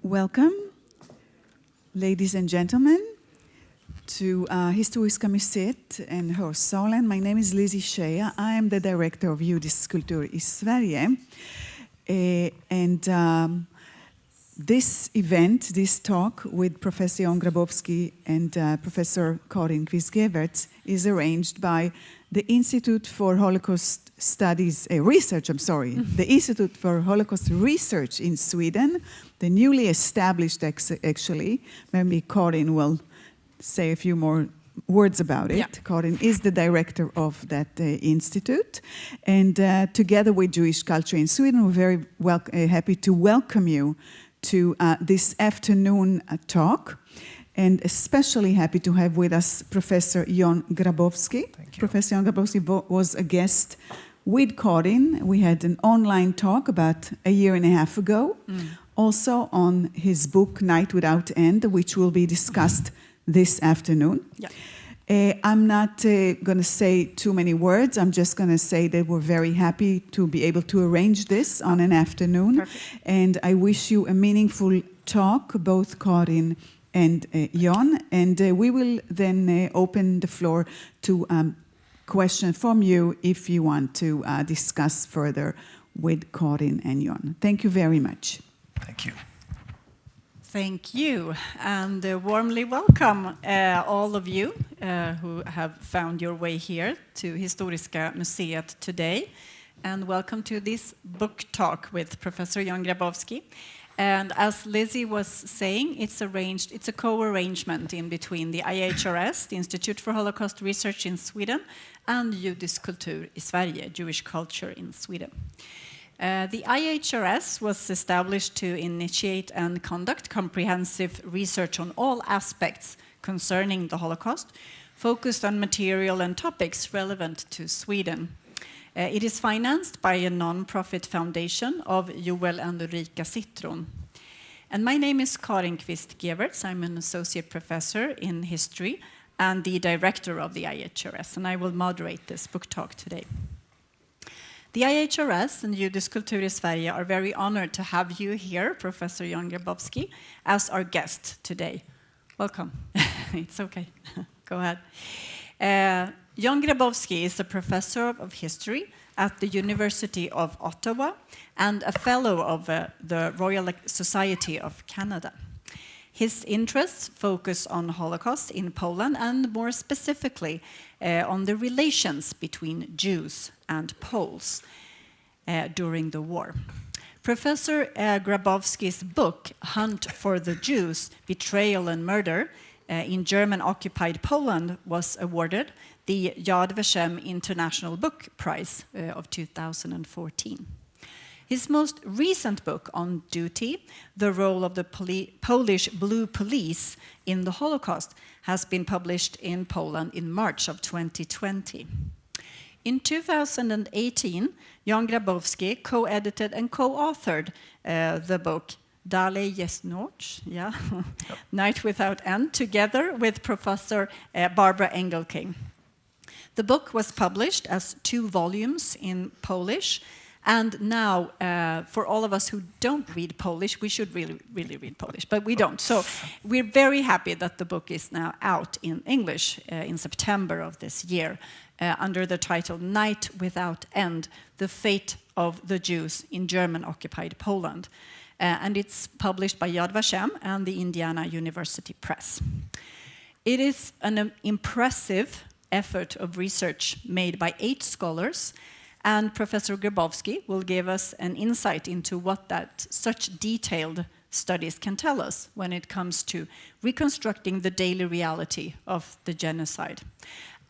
Welcome, ladies and gentlemen, to Historiska museet and Hörsalen. My name is Lizzie Shea. I am the director of Judisk kultur i Sverige. This event, this talk with Professor Jan Grabowski and Professor Karin Kvist is arranged by the Institute for Holocaust Studies, the Institute for Holocaust Research in Sweden, the newly established actually. Maybe Karin will say a few more words about it. Yeah. Karin is the director of that institute, and together with Jewish culture in Sweden, we're very happy to welcome you to this afternoon talk, and especially happy to have with us Professor Jan Grabowski. Thank you. Professor Jan Grabowski was a guest with Karin. We had an online talk about a year and a half ago, also on his book Night Without End, which will be discussed this afternoon. Yeah. I'm not going to say too many words. I'm just going to say that we're very happy to be able to arrange this on an afternoon. Perfect. And I wish you a meaningful talk, both Karin and Jan. And we will then open the floor to questions from you if you want to discuss further with Karin and Jan. Thank you very much. Thank you. Thank you, and warmly welcome all of you who have found your way here to Historiska museet today, and welcome to this book talk with Professor Jan Grabowski. And as Lizzie was saying, it's a co-arrangement in between the IHRS, the Institute for Holocaust Research in Sweden, and Judisk kultur i Sverige, Jewish culture in Sweden. The IHRS was established to initiate and conduct comprehensive research on all aspects concerning the Holocaust, focused on material and topics relevant to Sweden. It is financed by a non-profit foundation of Joel and Ulrika Citron. And my name is Karin Kvist Geverts. I'm an associate professor in history and the director of the IHRS, and I will moderate this book talk today. The IHRS and Judisk kultur i Sverige are very honored to have you here, Professor Jan Grabowski, as our guest today. Welcome. It's okay. Go ahead. Jan Grabowski is a professor of history at the University of Ottawa and a fellow of the Royal Society of Canada. His interests focus on Holocaust in Poland and more specifically on the relations between Jews and Poles during the war. Professor Grabowski's book, Hunt for the Jews, Betrayal and Murder in German-occupied Poland was awarded the Yad Vashem International Book Prize of 2014. His most recent book, On Duty, The Role of the Polish Blue Police in the Holocaust, has been published in Poland in March of 2020. In 2018, Jan Grabowski co-edited and co-authored the book Dalej jest noc, Night Without End, together with Professor Barbara Engelking. The book was published as 2 volumes in Polish. And now, for all of us who don't read Polish, we should really read Polish, but we don't. So we're very happy that the book is now out in English in September of this year under the title Night Without End, The Fate of the Jews in German-occupied Poland. And it's published by Yad Vashem and the Indiana University Press. It is an impressive effort of research made by 8 scholars, and Professor Grabowski will give us an insight into what such detailed studies can tell us when it comes to reconstructing the daily reality of the genocide,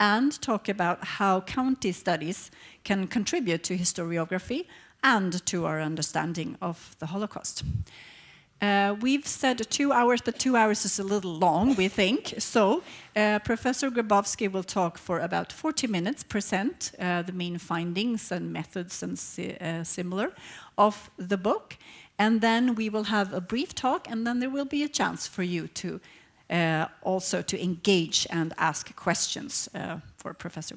and talk about how county studies can contribute to historiography and to our understanding of the Holocaust. We've said 2 hours, but 2 hours is a little long, we think. So Professor Grabowski will talk for about 40 minutes, present the main findings and methods and similar of the book. And then we will have a brief talk, and then there will be a chance for you to also to engage and ask questions for Professor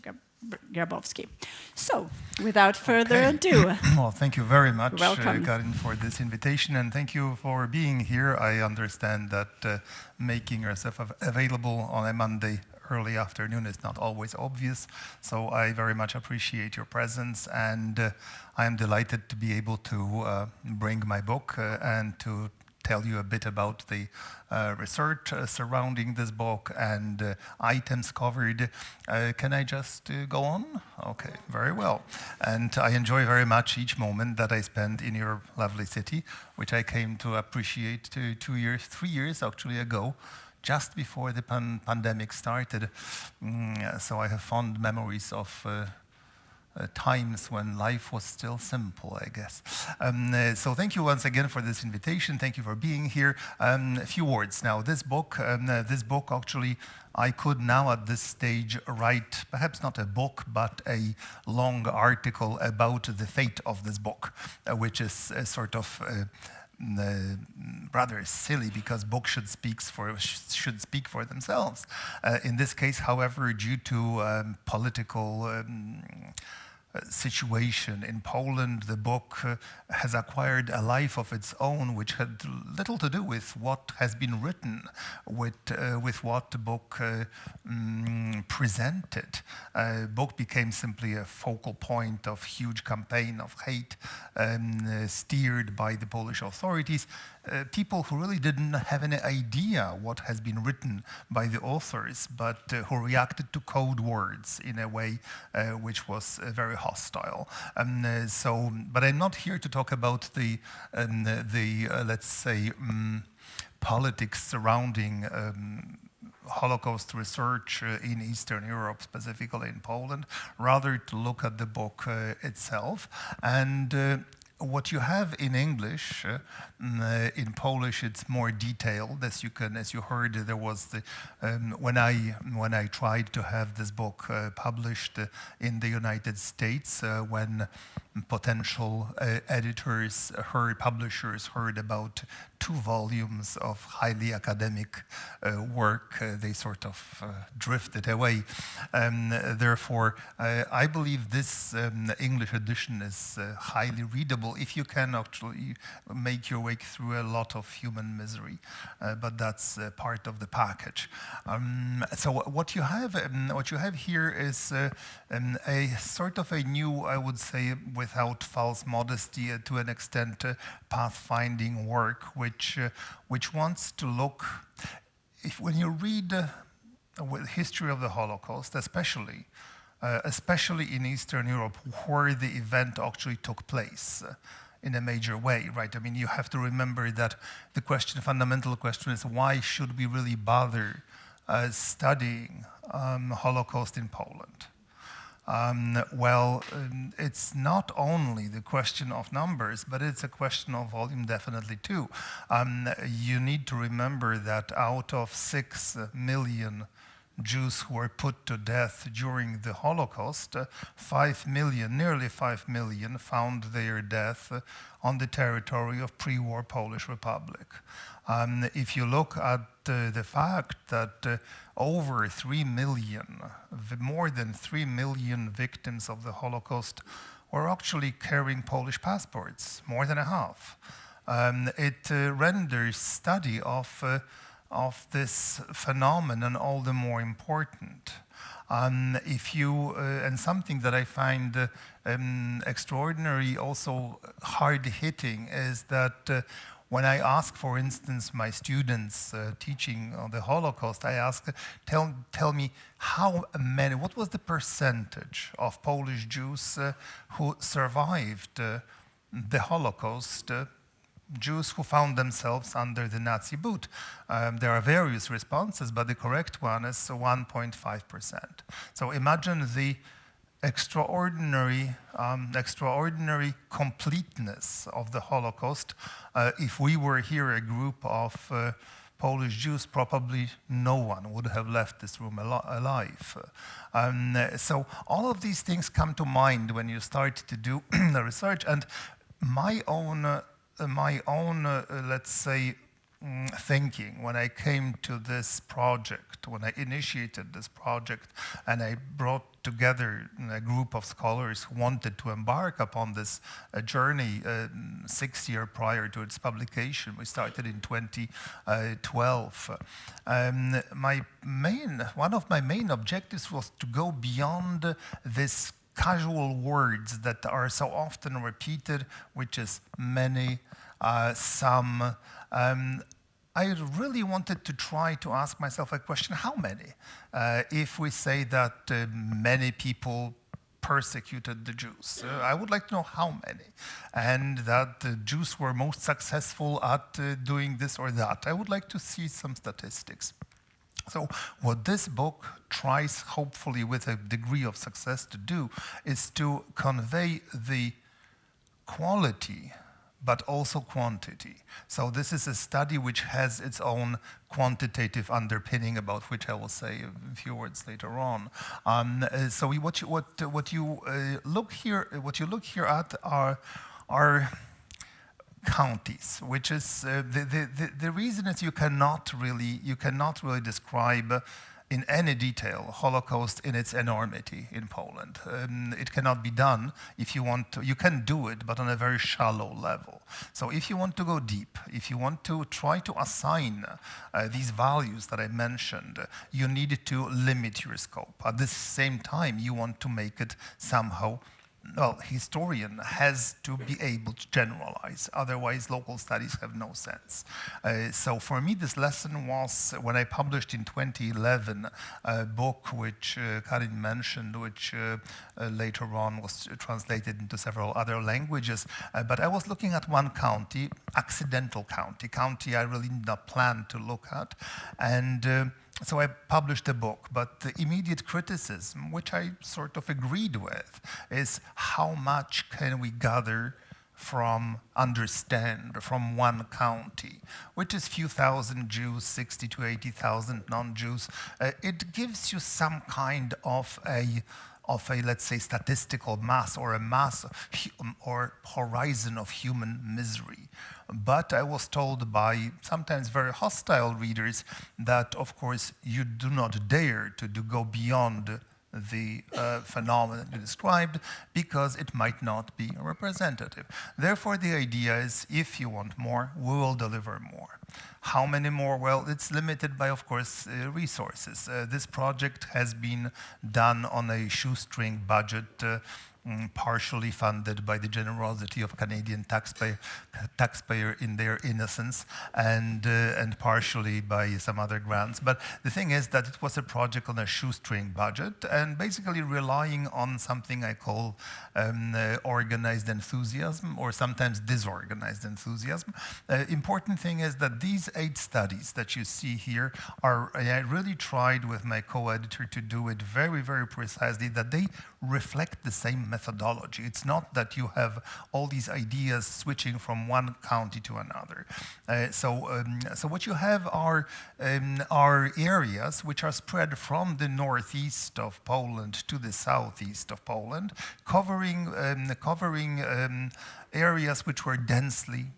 Grabowski. So, without further ado. Well, thank you very much, Welcome. Karin, for this invitation, and thank you for being here. I understand that making yourself available on a Monday early afternoon is not always obvious, so I very much appreciate your presence, and I am delighted to be able to bring my book and to tell you a bit about the research surrounding this book and items covered. Can I just go on? Okay, very well. And I enjoy very much each moment that I spend in your lovely city, which I came to appreciate 3 years actually ago, just before the pandemic started. So I have fond memories of times when life was still simple, I guess. So thank you once again for this invitation. Thank you for being here. A few words now. This book actually, I could now at this stage write perhaps not a book, but a long article about the fate of this book, which is a sort of rather silly, because books should speak for themselves. In this case, however, due to political situation in Poland, the book has acquired a life of its own, which had little to do with what has been written, with what the book presented. Book became simply a focal point of huge campaign of hate steered by the Polish authorities. People who really didn't have any idea what has been written by the authors, but who reacted to code words in a way which was very hostile. But I'm not here to talk about the let's say, politics surrounding Holocaust research in Eastern Europe, specifically in Poland, rather to look at the book itself. And what you have in English, in Polish, it's more detailed. As you heard, there was the when I tried to have this book published in the United States, when potential editors, publishers heard about 2 volumes of highly academic work, they sort of drifted away. Therefore, I believe this English edition is highly readable if you can actually make your way through a lot of human misery. But that's part of the package. So what you have here is a sort of a new, I would say, without false modesty, to an extent, pathfinding work, which wants to look. When you read the history of the Holocaust, especially in Eastern Europe, where the event actually took place in a major way, right? I mean, you have to remember that the fundamental question is, why should we really bother studying Holocaust in Poland? It's not only the question of numbers, but it's a question of volume definitely too. You need to remember that out of 6 million Jews who were put to death during the Holocaust, 5 million, nearly 5 million, found their death on the territory of pre-war Polish Republic. If you look at the fact that over 3 million, more than 3 million victims of the Holocaust were actually carrying Polish passports, more than a half. It renders study of this phenomenon all the more important. And something that I find extraordinary, also hard-hitting, is that when I ask, for instance, my students teaching on the Holocaust, I ask, tell me what was the percentage of Polish Jews who survived the Holocaust, Jews who found themselves under the Nazi boot. There are various responses, but the correct one is 1.5%. So imagine the extraordinary completeness of the Holocaust. If we were here a group of Polish Jews, probably no one would have left this room alive. So all of these things come to mind when you start to do the research. And my own let's say, thinking when I came to this project, when I initiated this project, and I brought together a group of scholars who wanted to embark upon this journey 6 years prior to its publication. We started in 2012. One of my main objectives was to go beyond this casual words that are so often repeated, which is many, some. I really wanted to try to ask myself a question: how many? If we say that many people persecuted the Jews, I would like to know how many, and that the Jews were most successful at doing this or that. I would like to see some statistics. So what this book tries, hopefully with a degree of success, to do is to convey the quality but also quantity. So this is a study which has its own quantitative underpinning, about which I will say a few words later on. So what you look here at are counties, which is the reason is you cannot really describe in any detail Holocaust in its enormity in Poland. It cannot be done. If you want to, you can do it, but on a very shallow level. So if you want to go deep, if you want to try to assign these values that I mentioned, you need to limit your scope. At the same time, you want to make it somehow, well, historian has to be able to generalize, otherwise local studies have no sense. So for me, this lesson was when I published in 2011 a book which Karin mentioned, which later on was translated into several other languages. But I was looking at one county, accidental county I really did not plan to look at. And so I published a book, but the immediate criticism, which I sort of agreed with, is how much can we gather understand from one county, which is few thousand Jews, 60 to 80,000 non-Jews. It gives you some kind of a, let's say, statistical mass or a mass or horizon of human misery. But I was told by sometimes very hostile readers that, of course, you do not dare to go beyond the phenomenon you described, because it might not be representative. Therefore, the idea is, if you want more, we will deliver more. How many more? Well, it's limited by, of course, resources. This project has been done on a shoestring budget, partially funded by the generosity of Canadian taxpayer in their innocence, and partially by some other grants. But the thing is that it was a project on a shoestring budget, and basically relying on something I call organized enthusiasm, or sometimes disorganized enthusiasm. Important thing is that these 8 studies that you see here I really tried with my co-editor to do it very, very precisely, that they reflect the same methodology. It's not that you have all these ideas switching from one county to another. So what you have are areas which are spread from the northeast of Poland to the southeast of Poland, covering areas which were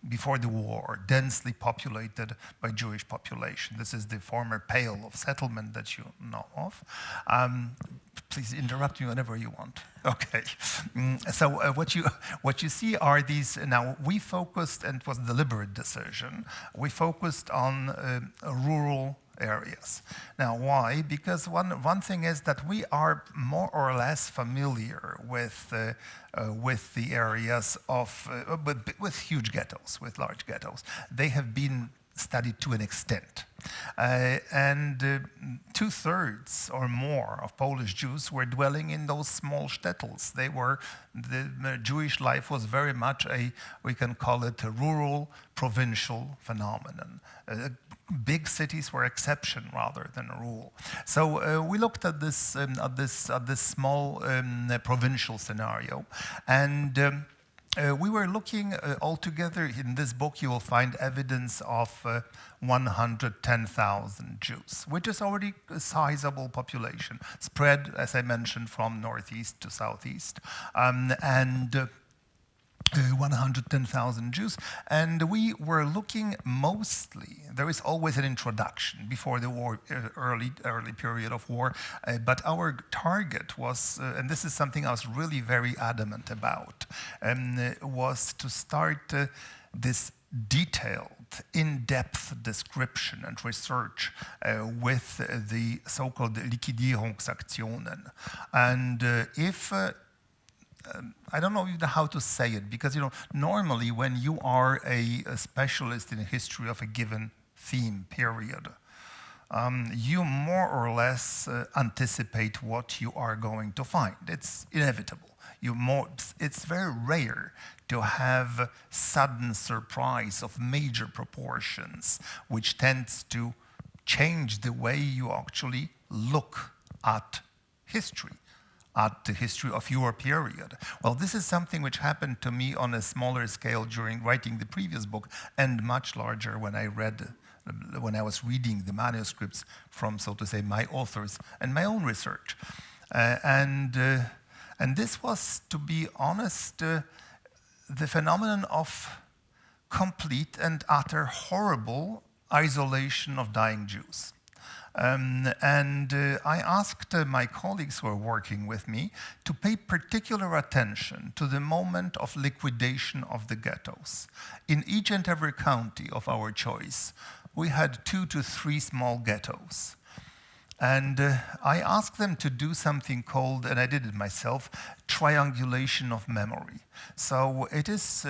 before the war, densely populated by Jewish population. This is the former Pale of settlement that you know of. Please interrupt me whenever you want. Okay. So what you see are these. Now we focused, and it was a deliberate decision, we focused on rural areas. Now, why? Because one thing is that we are more or less familiar with the areas of with huge ghettos, with large ghettos. They have been studied to an extent. And 2/3 or more of Polish Jews were dwelling in those small shtetls. The Jewish life was very much we can call it a rural, provincial phenomenon. Big cities were exception rather than a rule. So we looked at this small provincial scenario, and we were looking altogether. In this book, you will find evidence of 110,000 Jews, which is already a sizable population, spread, as I mentioned, from northeast to southeast. 110,000 Jews, and we were looking mostly, there is always an introduction before the war, early period of war, but our target was, and this is something I was really very adamant about, was to start this detailed, in-depth description and research with the so-called Liquidierungsaktionen. And if I don't know even how to say it, because normally when you are a specialist in the history of a given theme period, you more or less anticipate what you are going to find. It's inevitable. It's very rare to have sudden surprise of major proportions, which tends to change the way you actually look at history, at the history of your period. Well, this is something which happened to me on a smaller scale during writing the previous book, and much larger when I was reading the manuscripts from, so to say, my authors and my own research. And this was, to be honest, the phenomenon of complete and utter horrible isolation of dying Jews. I asked my colleagues who are working with me to pay particular attention to the moment of liquidation of the ghettos. In each and every county of our choice, we had 2 to 3 small ghettos. And I asked them to do something called, and I did it myself, triangulation of memory. So it is,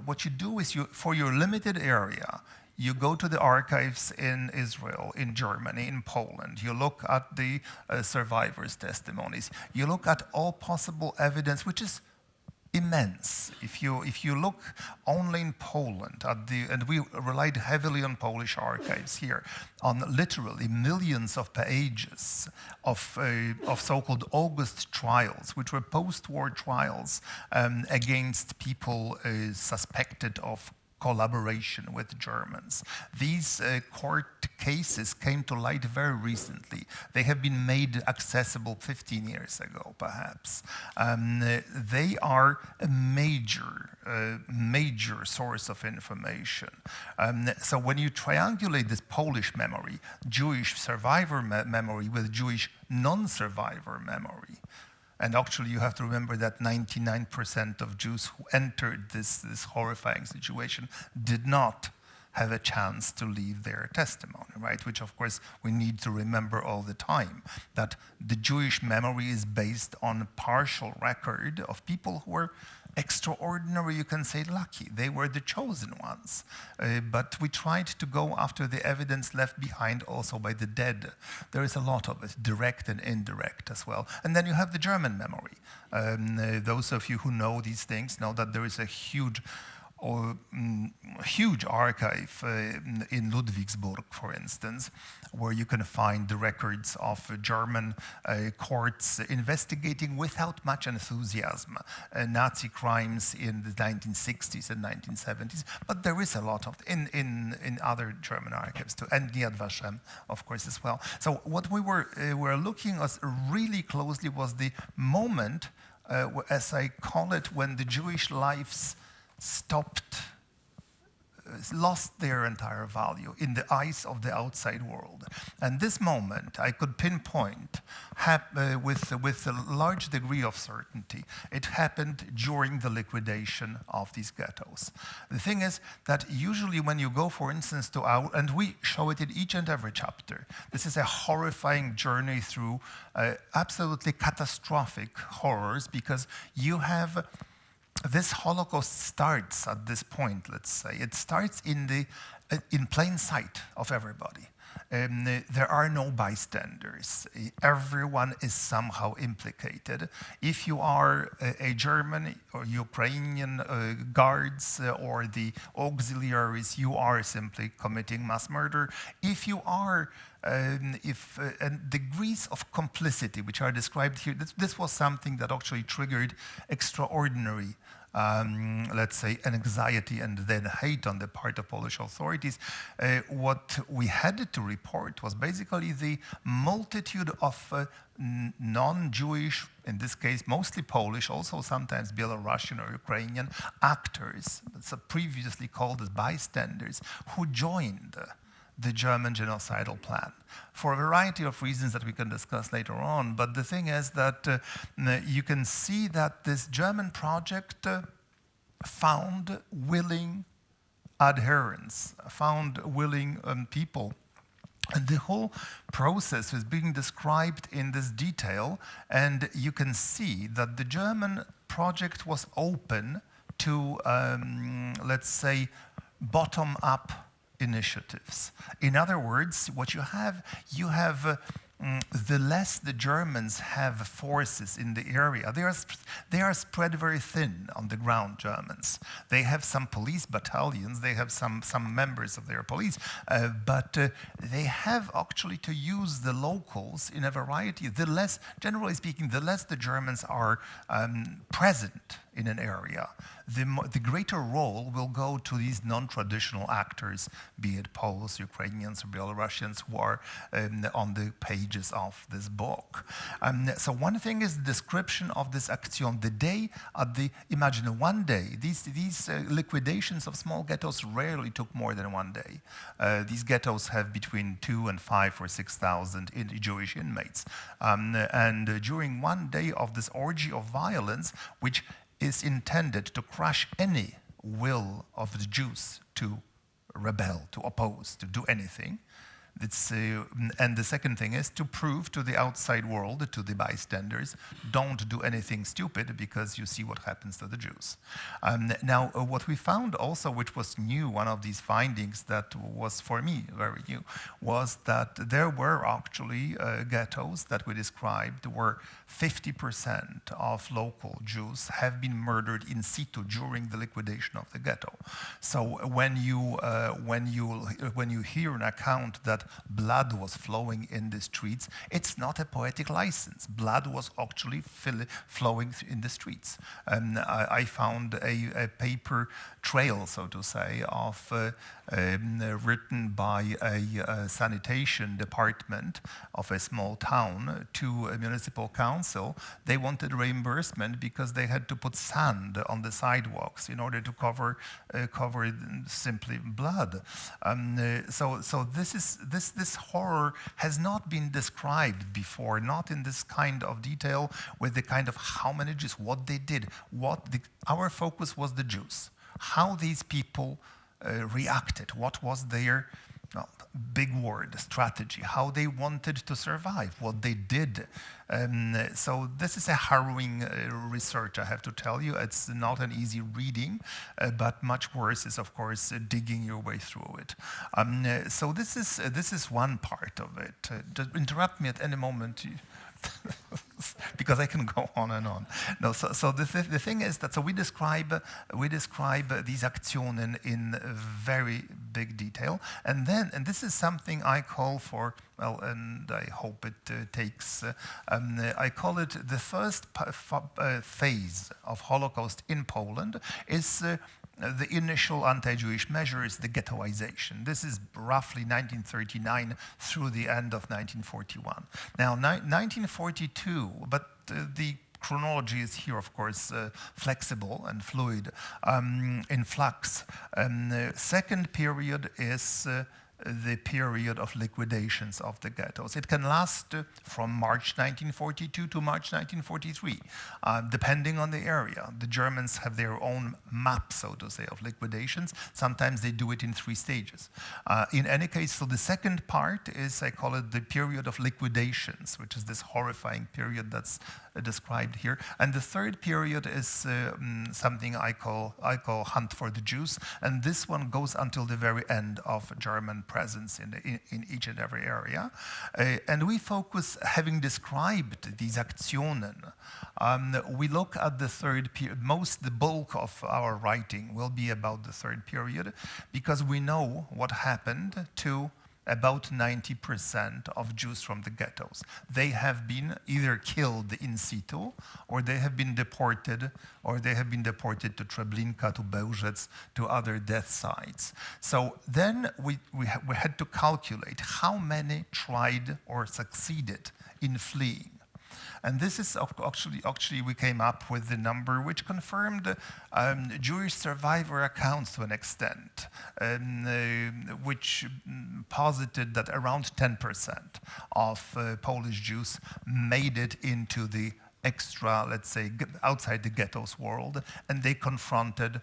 what you do is for your limited area, you go to the archives in Israel, in Germany, in Poland. You look at the survivors' testimonies. You look at all possible evidence, which is immense. If you look only in Poland and we relied heavily on Polish archives here, on literally millions of pages of so-called August trials, which were post-war trials against people suspected of collaboration with Germans. These court cases came to light very recently. They have been made accessible 15 years ago, perhaps. They are a major source of information. So when you triangulate this Polish memory, Jewish survivor memory with Jewish non-survivor memory, and actually, you have to remember that 99% of Jews who entered this horrifying situation did not have a chance to leave their testimony, right? Which, of course, we need to remember all the time, that the Jewish memory is based on a partial record of people who were extraordinary, you can say lucky. They were the chosen ones. But we tried to go after the evidence left behind also by the dead. There is a lot of it, direct and indirect as well. And then you have the German memory. Those of you who know these things know that there is a huge archive in Ludwigsburg, for instance, where you can find the records of German courts investigating without much enthusiasm Nazi crimes in the 1960s and 1970s. But there is a lot of in other German archives too, and Yad Vashem, of course, as well. So what we were looking at really closely was the moment, as I call it, when the Jewish lives lost their entire value in the eyes of the outside world. And this moment I could pinpoint with a large degree of certainty. It happened during the liquidation of these ghettos. The thing is that usually when you go, for instance, and we show it in each and every chapter, this is a horrifying journey through absolutely catastrophic horrors, because you have this Holocaust starts at this point, let's say. It starts in plain sight of everybody. There are no bystanders. Everyone is somehow implicated. If you are a German or Ukrainian guards or the auxiliaries, you are simply committing mass murder. If you are and degrees of complicity which are described here, this was something that actually triggered extraordinary let's say, anxiety and then hate on the part of Polish authorities, what we had to report was basically the multitude of non-Jewish, in this case mostly Polish, also sometimes Belarusian or Ukrainian actors, so previously called as bystanders, who joined the German genocidal plan for a variety of reasons that we can discuss later on. But the thing is that you can see that this German project found willing adherents, found willing people. And the whole process is being described in this detail, and you can see that the German project was open to, let's say, bottom-up initiatives. In other words, what you have the less the Germans have forces in the area, they are spread very thin on the ground, Germans. They have some police battalions, they have some members of their police, but they have actually to use the locals in a variety. Generally speaking, the less the Germans are present in an area, the greater role will go to these non-traditional actors, be it Poles, Ukrainians, or Belarusians, who are on the pages of this book. So one thing is the description of this action. The day, imagine one day, these liquidations of small ghettos rarely took more than one day. These ghettos have between 2,000 and 5,000 or 6,000 Jewish inmates. And during one day of this orgy of violence, which is intended to crush any will of the Jews to rebel, to oppose, to do anything. And the second thing is to prove to the outside world, to the bystanders, don't do anything stupid because you see what happens to the Jews. Now, what we found also, which was new, one of these findings that was for me very new, was that there were actually ghettos that we described where 50% of local Jews have been murdered in situ during the liquidation of the ghetto. So when you hear an account that blood was flowing in the streets, it's not a poetic license. Blood was actually flowing in the streets. I found a paper trail, so to say, of written by a sanitation department of a small town to a municipal council. They wanted reimbursement because they had to put sand on the sidewalks in order to cover simply blood. So this horror has not been described before, not in this kind of detail, with the kind of how many Jews, what they did, our focus was the Jews, how these people reacted, what was their big word, strategy, how they wanted to survive, what they did. So this is a harrowing research, I have to tell you. It's not an easy reading, but much worse is, of course, digging your way through it. So this is one part of it. Just interrupt me at any moment. Because I can go on and on. No, so the thing is that we describe these actionen in very big detail, and this is something I call for. Well, and I hope it takes. I call it the first phase of Holocaust in Poland is. The initial anti-Jewish measures, the Ghettoization. This is roughly 1939 through the end of 1941. Now, 1942, but the chronology is here, of course, flexible and fluid, in flux. Second period is the period of liquidations of the ghettos. It can last from March 1942 to March 1943, depending on the area. The Germans have their own map, so to say, of liquidations. Sometimes they do it in 3 stages. In any case, so the second part is, I call it the period of liquidations, which is this horrifying period that's described here. And the third period is something I call Hunt for the Jews, and this one goes until the very end of German presence in each and every area. And we focus, having described these Aktionen, we look at the third period. The bulk of our writing will be about the third period, because we know what happened to about 90% of Jews from the ghettos. They have been either killed in situ, or they have been deported, to Treblinka, to Geverts, to other death sites. So then we had to calculate how many tried or succeeded in fleeing. And this is actually we came up with the number which confirmed Jewish survivor accounts to an extent, which posited that around 10% of Polish Jews made it into the extra, let's say, outside the ghettos world, and they confronted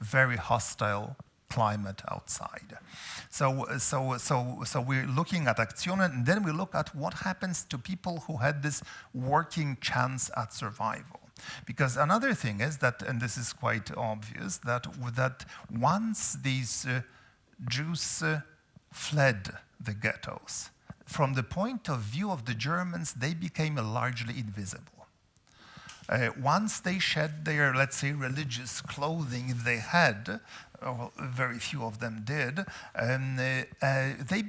very hostile climate outside. So we're looking at Aktionen, and then we look at what happens to people who had this working chance at survival. Because another thing is that, and this is quite obvious, that once these Jews fled the ghettos, from the point of view of the Germans, they became largely invisible. Once they shed their, let's say, religious clothing they had, or very few of them did,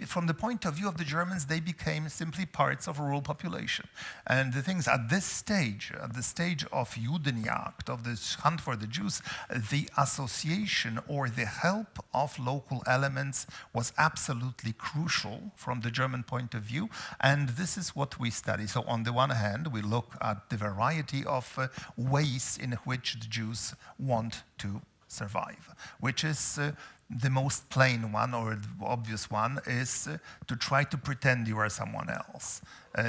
from the point of view of the Germans, they became simply parts of a rural population. And the things at the stage of Judenjagd, of this hunt for the Jews, the association or the help of local elements was absolutely crucial from the German point of view, and this is what we study. So on the one hand, we look at the variety of ways in which the Jews want to survive, which is the most plain one, or the obvious one, is to try to pretend you are someone else.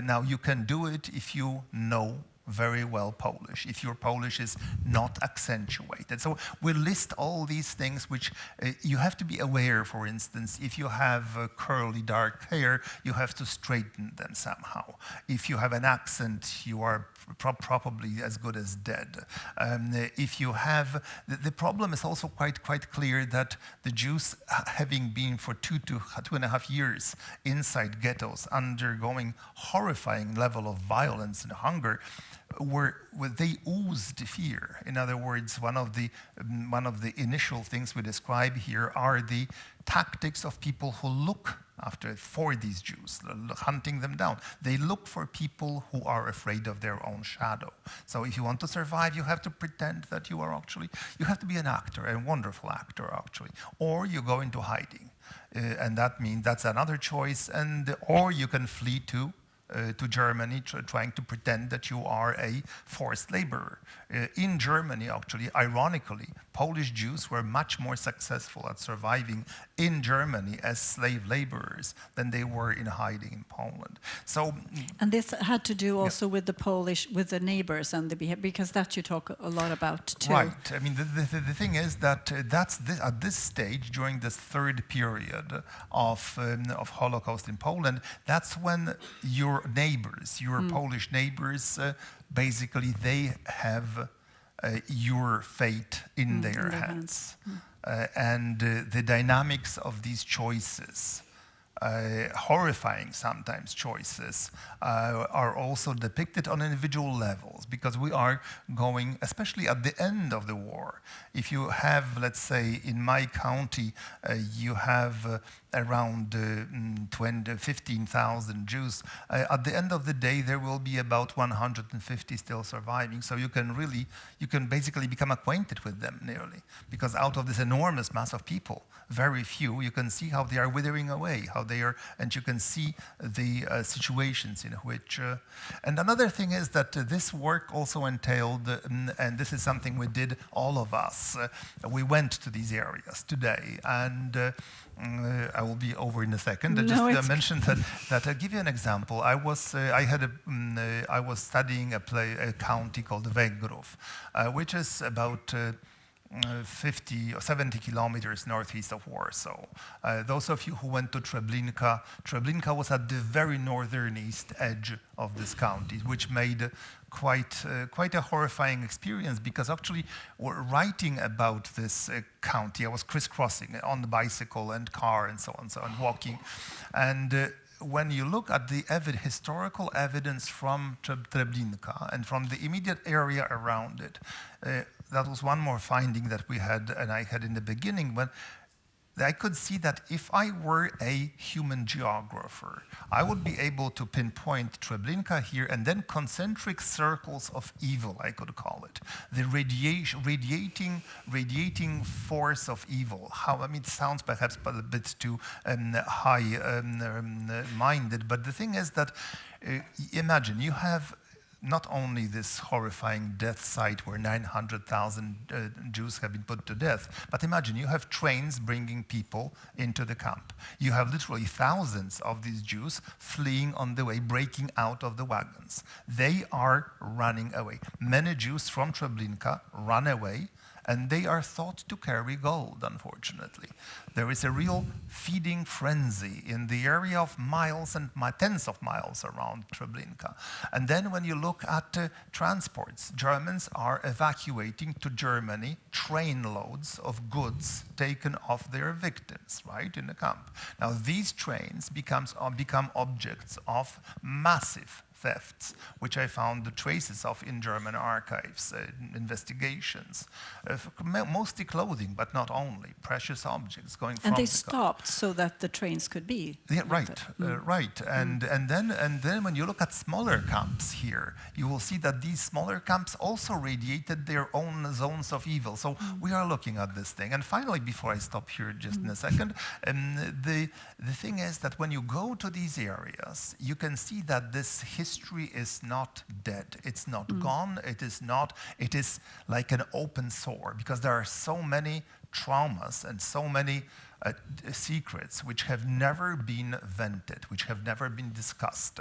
Now, you can do it if you know very well Polish, if your Polish is not accentuated. So we list all these things which you have to be aware. For instance, if you have curly dark hair, you have to straighten them somehow. If you have an accent, you are probably as good as dead. If you have, the problem is also quite clear that the Jews, having been for 2.5 years inside ghettos, undergoing horrifying level of violence and hunger, they oozed fear. In other words, one of the initial things we describe here are the tactics of people who look for these Jews, hunting them down. They look for people who are afraid of their own shadow. So if you want to survive, you have to pretend that you have to be an actor, a wonderful actor actually, or you go into hiding. And that means that's another choice, or you can flee to Germany, trying to pretend that you are a forced laborer. In Germany, actually, ironically, Polish Jews were much more successful at surviving in Germany as slave laborers than they were in hiding in Poland. So, and this had to do also with the Polish, with the neighbors and the behavior, because that you talk a lot about too. Right. I mean, the thing is that at this stage, during this third period of Holocaust in Poland, that's when your neighbors, your Polish neighbors, basically they have your fate in their hands. And the dynamics of these choices, horrifying sometimes choices, are also depicted on individual levels, because we are going, especially at the end of the war, if you have, let's say, in my county, you have around 15,000 Jews. At the end of the day, there will be about 150 still surviving. So you can basically become acquainted with them nearly, because out of this enormous mass of people, very few, you can see how they are withering away, and you can see the situations in which. And another thing is that this work also entailed, and this is something we did, all of us. We went to these areas today, and I will be over in a second. I mentioned that I'll give you an example. I was studying a county called Węgrów, which is about 50 or 70 kilometers northeast of Warsaw. Those of you who went to Treblinka was at the very northern east edge of this county, which made quite a horrifying experience, because actually writing about this county, I was crisscrossing on the bicycle and car and so on, walking. And when you look at the historical evidence from Treblinka and from the immediate area around it, that was one more finding that we had, and I had in the beginning, when I could see that if I were a human geographer, I would be able to pinpoint Treblinka here and then concentric circles of evil, I could call it. The radiating force of evil. It sounds perhaps a bit too high-minded, but the thing is that imagine you have not only this horrifying death site where 900,000 Jews have been put to death, but imagine you have trains bringing people into the camp. You have literally thousands of these Jews fleeing on the way, breaking out of the wagons. They are running away. Many Jews from Treblinka run away, and they are thought to carry gold, unfortunately. There is a real feeding frenzy in the area of miles and tens of miles around Treblinka. And then when you look at transports, Germans are evacuating to Germany trainloads of goods taken off their victims, right, in the camp. Now these trains become objects of massive thefts, which I found the traces of in German archives, investigations, mostly clothing, but not only, precious objects going from. And they stopped so that the trains could be. Yeah, right, right. And then when you look at smaller camps here, you will see that these smaller camps also radiated their own zones of evil. So we are looking at this thing. And finally, before I stop here just in a second, the thing is that when you go to these areas, you can see that this history is not dead. It's not gone. It is like an open sore, because there are so many traumas and so many secrets which have never been vented, which have never been discussed.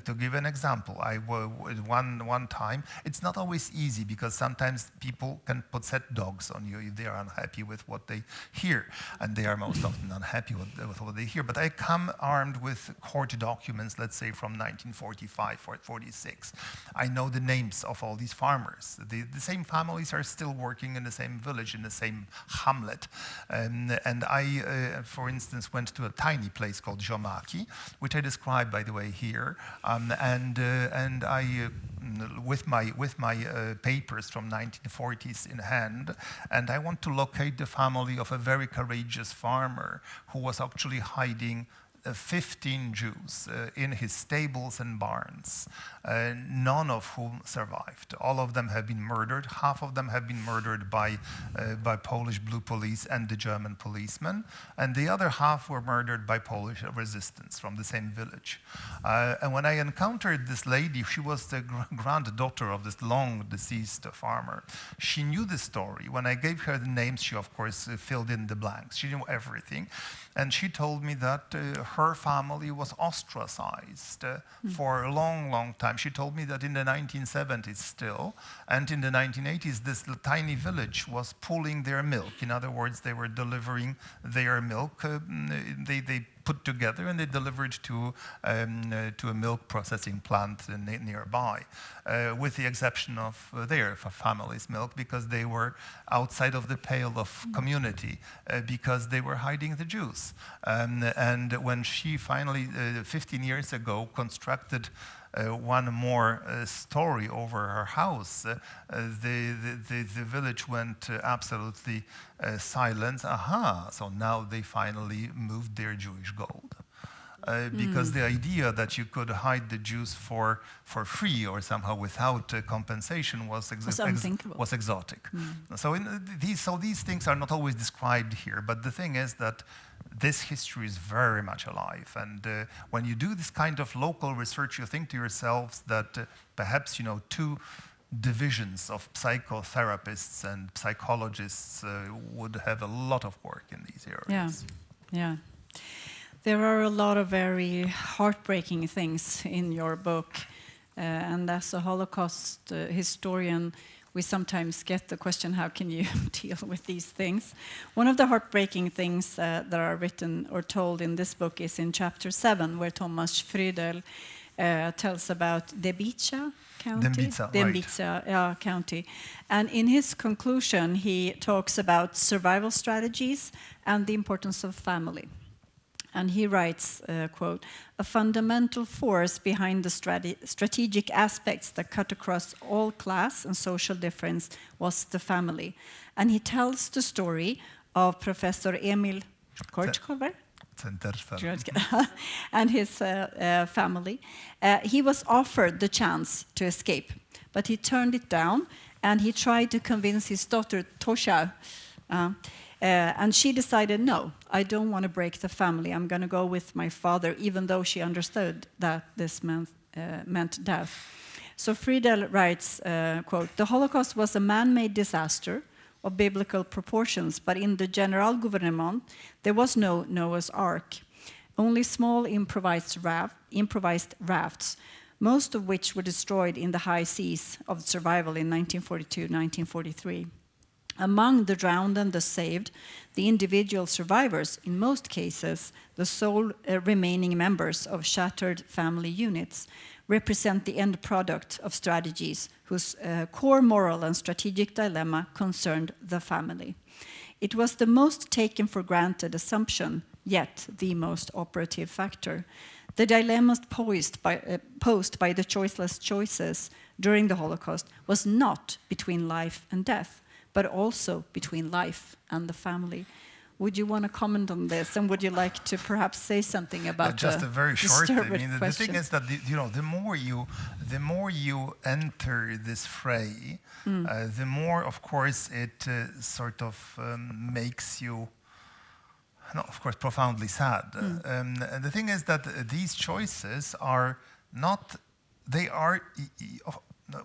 To give an example, one time, it's not always easy because sometimes people can set dogs on you if they are unhappy with what they hear, and they are most often unhappy with what they hear. But I come armed with court documents, let's say from 1945 or 46. I know the names of all these farmers. The same families are still working in the same village, in the same hamlet, and I for instance, went to a tiny place called Jomaki, which I describe, by the way, here, and I, with my papers from 1940s in hand, and I want to locate the family of a very courageous farmer who was actually hiding 15 Jews in his stables and barns, none of whom survived. All of them have been murdered. Half of them have been murdered by Polish blue police and the German policemen, and the other half were murdered by Polish resistance from the same village. And when I encountered this lady, she was the granddaughter of this long deceased farmer. She knew the story. When I gave her the names, she of course filled in the blanks. She knew everything. And she told me that her family was ostracized for a long, long time. She told me that in the 1970s still, and in the 1980s, this tiny village was pooling their milk. In other words, they were delivering their milk. They put together and they delivered to a milk processing plant nearby, with the exception of their family's milk, because they were outside of the pale of community, because they were hiding the Jews. And when she finally, 15 years ago, constructed one more story over her house, the village went absolutely silent. So now they finally moved their Jewish gold. Because the idea that you could hide the Jews for free or somehow without compensation was exotic. So these things are not always described here, but the thing is that this history is very much alive. And when you do this kind of local research, you think to yourselves that perhaps, two divisions of psychotherapists and psychologists would have a lot of work in these areas. Yeah. There are a lot of very heartbreaking things in your book. And as a Holocaust historian, we sometimes get the question, how can you deal with these things? One of the heartbreaking things that are written or told in this book is in chapter 7, where Thomas Friedel tells about Dębica County. Dębica County. And in his conclusion, he talks about survival strategies and the importance of family. And he writes, quote, "A fundamental force behind the strategic aspects that cut across all class and social difference was the family." And he tells the story of Professor Emil and his family. He was offered the chance to escape, but he turned it down, and he tried to convince his daughter Tosha, and she decided, no, I don't want to break the family. I'm going to go with my father, even though she understood that this meant death. So Friedel writes, quote, "The Holocaust was a man-made disaster of biblical proportions, but in the Generalgouvernement, there was no Noah's Ark, only small improvised rafts, most of which were destroyed in the high seas of survival in 1942-1943. Among the drowned and the saved, the individual survivors, in most cases, the sole remaining members of shattered family units, represent the end product of strategies whose core moral and strategic dilemma concerned the family. It was the most taken for granted assumption, yet the most operative factor. The dilemmas posed by the choiceless choices during the Holocaust was not between life and death, but also between life and the family." Would you want to comment on this, and would you like to perhaps say something about just a very short? I mean, the thing is that the more you enter this fray, the more, of course, it sort of makes you, of course, profoundly sad. And the thing is that these choices are not. They are.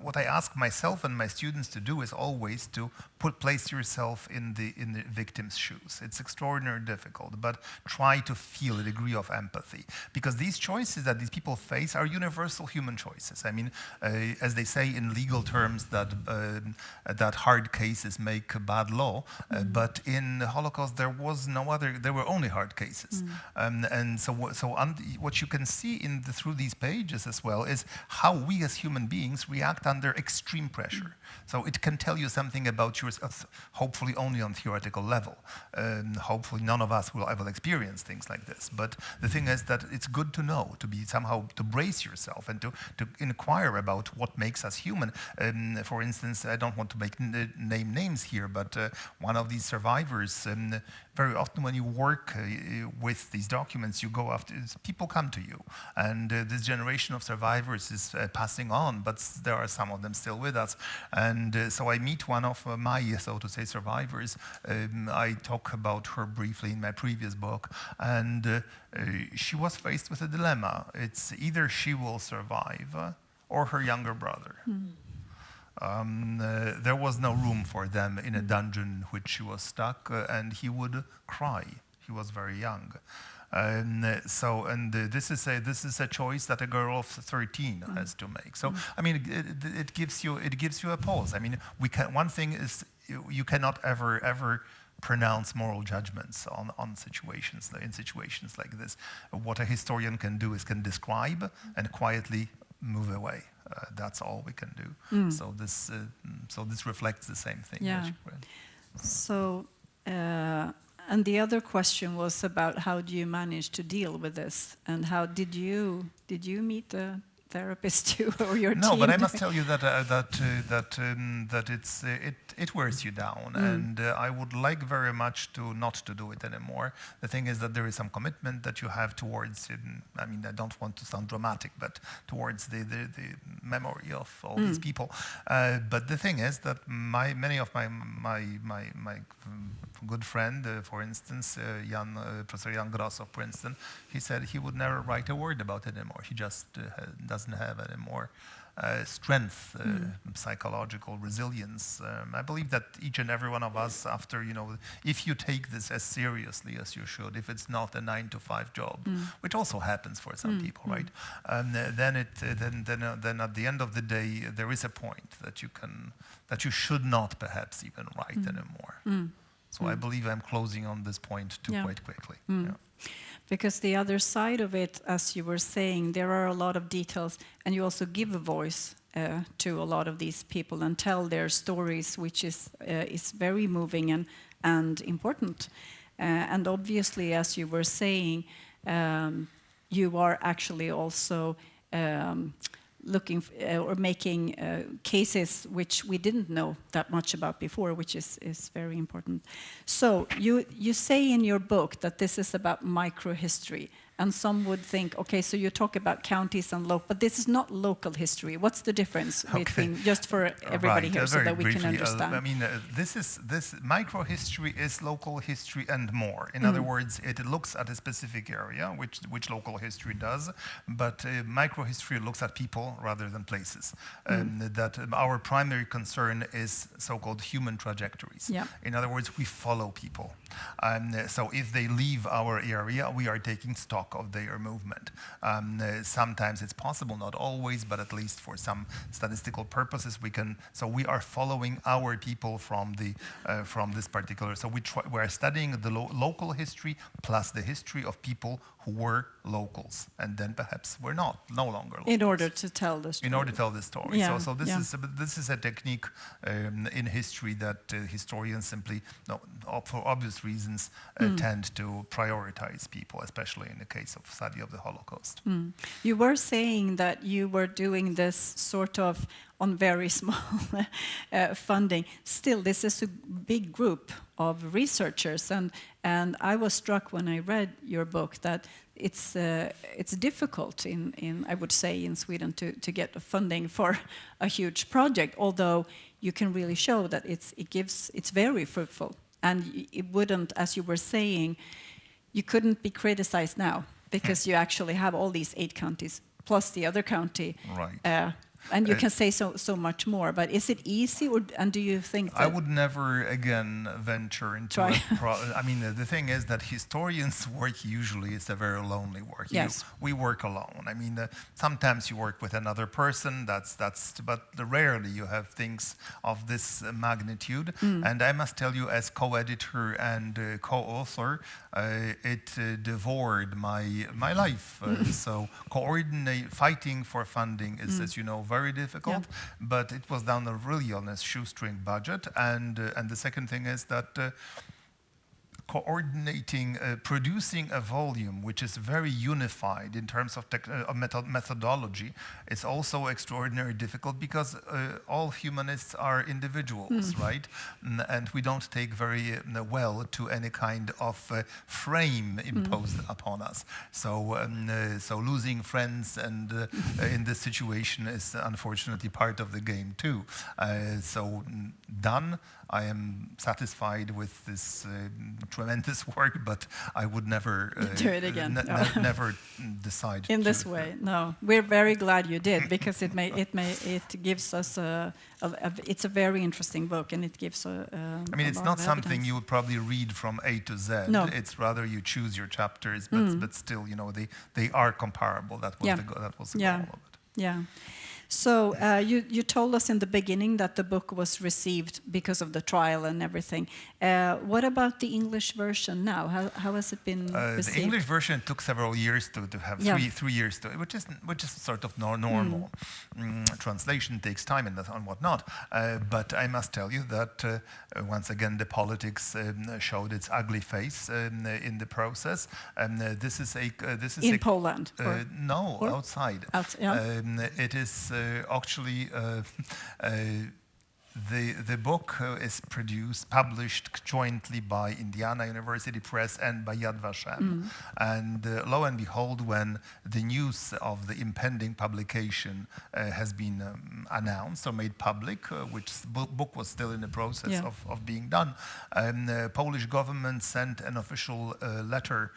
What I ask myself and my students to do is always to place yourself in the victim's shoes. It's extraordinarily difficult, but try to feel a degree of empathy, because these choices that these people face are universal human choices. I mean, as they say in legal terms, that hard cases make bad law, but in the Holocaust there was no other. There were only hard cases, and so what you can see through these pages as well is how we as human beings react under extreme pressure. So it can tell you something about yourself, hopefully only on theoretical level. Hopefully none of us will ever experience things like this. But the thing is that it's good to know, to brace yourself and to inquire about what makes us human. For instance, I don't want to name names here, but one of these survivors, very often when you work with these documents, you go after, people come to you, and this generation of survivors is passing on, but there are some of them still with us. And so I meet one of my, so to say, survivors. I talk about her briefly in my previous book, and she was faced with a dilemma. It's either she will survive or her younger brother. There was no room for them in a dungeon in which she was stuck, and he would cry. He was very young. This is a choice that a girl of 13 has to make. So I mean, it gives you a pause. I mean, one thing is you cannot ever pronounce moral judgments on situations like this. What a historian can do is can describe and quietly move away. That's all we can do. So this reflects the same thing. Yeah. So. And the other question was about how do you manage to deal with this, and how did you meet a therapist too, or your team? No, but I must tell you that it wears you down, and I would like very much not to do it anymore. The thing is that there is some commitment that you have towards. I mean, I don't want to sound dramatic, but towards the memory of all these people. But the thing is that many of my good friend, for instance, Professor Jan Grabowski of Princeton, he said he would never write a word about it anymore. He just doesn't have any more strength, psychological resilience. I believe that each and every one of us, after, if you take this as seriously as you should, if it's not a 9-to-5 job, which also happens for some people, right? Then at the end of the day, there is a point that you should not perhaps even write anymore. So I believe I'm closing on this point quite quickly. Yeah. Because the other side of it, as you were saying, there are a lot of details, and you also give a voice to a lot of these people and tell their stories, which is very moving and important. And obviously, as you were saying, you are actually also looking or making cases which we didn't know that much about before, which is very important. So you say in your book that this is about microhistory. And some would think, okay, so you talk about counties and local, but this is not local history. What's the difference between, just for everybody here, so that we can understand? I mean, this microhistory is local history and more. In other words, it looks at a specific area, which local history does, but microhistory looks at people rather than places. That our primary concern is so-called human trajectories. Yeah. In other words, we follow people. So if they leave our area, we are taking stock of their movement. Sometimes it's possible, not always, but at least for some statistical purposes, we can. So we are following our people from this particular. So we are studying the local history plus the history of people who were locals, and then perhaps we're no longer locals. In order to tell the story. In order to tell the story. Yeah. So this is a technique in history that historians simply, for obvious reasons, tend to prioritize people, especially in the case of study of the Holocaust. You were saying that you were doing this sort of on very small funding. Still, this is a big group of researchers, and I was struck when I read your book that it's difficult in I would say in Sweden to get funding for a huge project, although you can really show that it's very fruitful, and it wouldn't, as you were saying, you couldn't be criticized now because you actually have all these 8 counties plus the other county. Right. And you can say so much more, but is it easy, and do you think that... I would never again venture into I mean, the thing is that historians' work usually is a very lonely work. Yes. We work alone. I mean, sometimes you work with another person, but rarely you have things of this magnitude. And I must tell you, as co-editor and co-author, it devoured my life. So fighting for funding is, as you know, very difficult, but it was done really on a shoestring budget. And the second thing is that coordinating, producing a volume which is very unified in terms of methodology is also extraordinarily difficult because all humanists are individuals, right? And we don't take very well to any kind of frame imposed upon us. So, so losing friends and in this situation is unfortunately part of the game too. So done. I am satisfied with this tremendous work, but I would never do it again. Never decide in to this way. No, we're very glad you did, because it gives us it's a very interesting book, and it gives I mean, it's not something you would probably read from A to Z. No. It's rather you choose your chapters, but still, you know, they are comparable. That was the goal of it. Yeah. So you told us in the beginning that the book was received because of the trial and everything. What about the English version now? How has it been received? The English version took several years to have 3 years to, which is sort of normal. Translation takes time and whatnot. But I must tell you that once again the politics showed its ugly face in the process. This is in Poland? No, outside. It is. Actually, the book is published jointly by Indiana University Press and by Yad Vashem. And lo and behold, when the news of the impending publication has been announced or made public, which book was still in the process of being done, the Polish government sent an official letter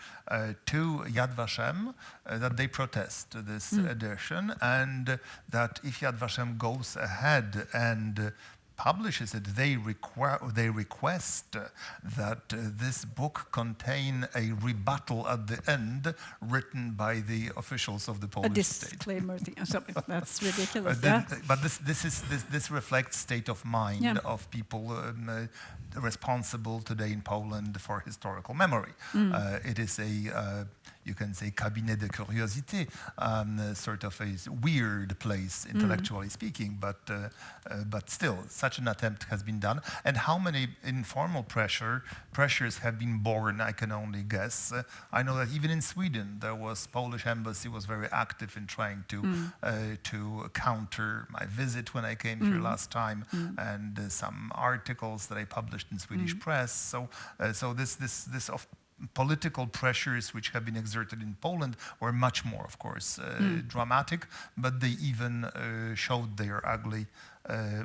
to Yad Vashem that they protest this edition, and that if Yad Vashem goes ahead and publishes it, they request that this book contain a rebuttal at the end written by the officials of the Polish state. A disclaimer thing or something. That's ridiculous. But this reflects state of mind of people responsible today in Poland for historical memory. It is you can say, cabinet de curiosité, sort of a weird place, intellectually speaking, but still, such an attempt has been done. And how many informal pressures have been born, I can only guess. I know that even in Sweden, there was Polish embassy was very active in trying to counter my visit when I came here last time, and some articles that I published in Swedish press. So this of political pressures which have been exerted in Poland were much more, of course, dramatic, but they even showed their ugly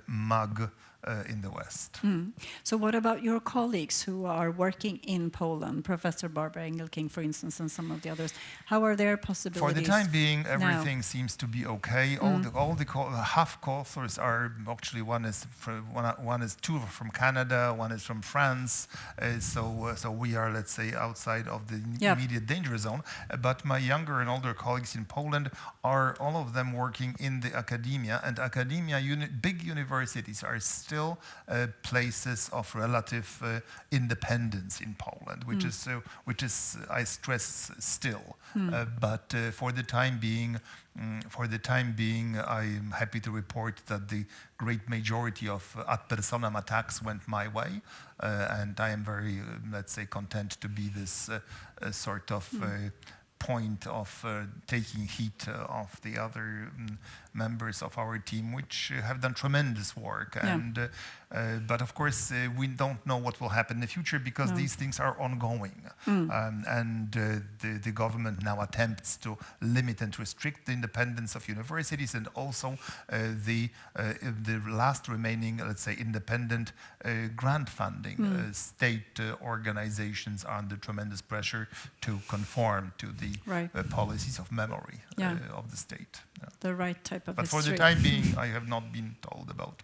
mug in the West. So what about your colleagues who are working in Poland, Professor Barbara Engelking, for instance, and some of the others? How are their possibilities? For the time being, everything seems to be okay. All the half co-authors are actually one is two from Canada, one is from France. So we are, let's say, outside of the immediate danger zone. But my younger and older colleagues in Poland are all of them working in the academia, and academia big universities are still places of relative independence in Poland, which is I stress still. But for the time being, I am happy to report that the great majority of ad personam attacks went my way, and I am very, let's say, content to be this sort of point of taking heat of the other members of our team, which have done tremendous work. And but of course, we don't know what will happen in the future because these things are ongoing. And the government now attempts to limit and restrict the independence of universities, and also the last remaining, let's say, independent grant funding. State organizations are under tremendous pressure to conform to the policies of memory of the state. The right type of but history. For the time being, I have not been told about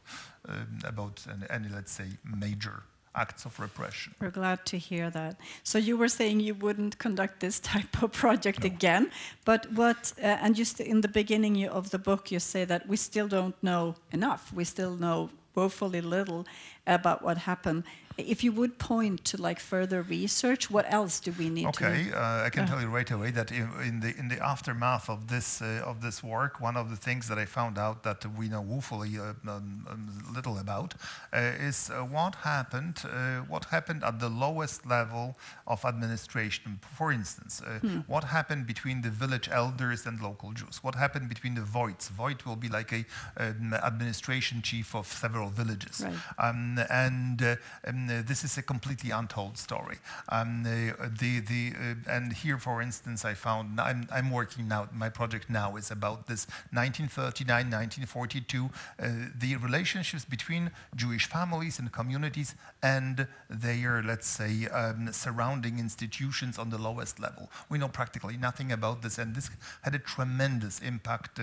any, let's say, major acts of repression. We're glad to hear that. So you were saying you wouldn't conduct this type of project again, but what, and just in the beginning of the book, you say that we still don't know enough. We still know woefully little about what happened. If you would point to like further research, what else do we need to know? Okay, I can tell you right away that in the aftermath of this work, one of the things that I found out that we know woefully little about is what happened at the lowest level of administration. For instance, what happened between the village elders and local Jews? What happened between the Voits? Voit will be like an administration chief of several villages, this is a completely untold story. And here, for instance, I found, I'm working now, my project now is about this 1939, 1942, the relationships between Jewish families and communities and their, let's say, surrounding institutions on the lowest level. We know practically nothing about this, and this had a tremendous impact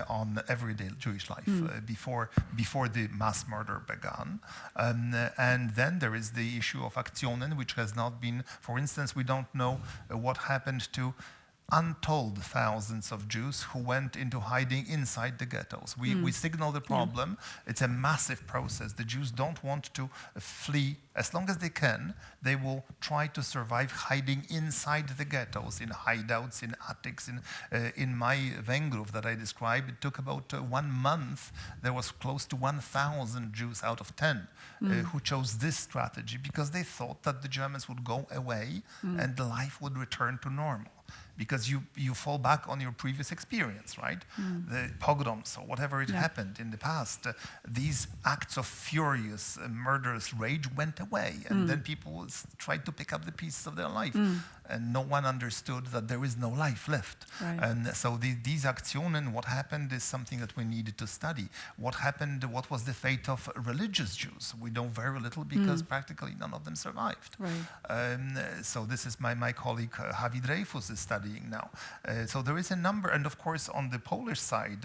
on everyday Jewish life before the mass murder began. And then there is the issue of Aktionen, which has not been, for instance, we don't know what happened to untold thousands of Jews who went into hiding inside the ghettos. We signal the problem. It's a massive process. The Jews don't want to flee. As long as they can, they will try to survive hiding inside the ghettos, in hideouts, in attics. In my Węgrów that I described, it took about 1 month. There was close to 1,000 Jews out of 10 who chose this strategy because they thought that the Germans would go away and life would return to normal. Because you fall back on your previous experience, right? The pogroms or whatever it happened in the past, these acts of furious, murderous rage went away, and then people tried to pick up the pieces of their life, and no one understood that there is no life left. Right. And so these Aktionen, what happened is something that we needed to study. What happened? What was the fate of religious Jews? We know very little because practically none of them survived. Right. So this is my colleague Javi Dreyfus is studying now. So there is a number, and of course on the Polish side,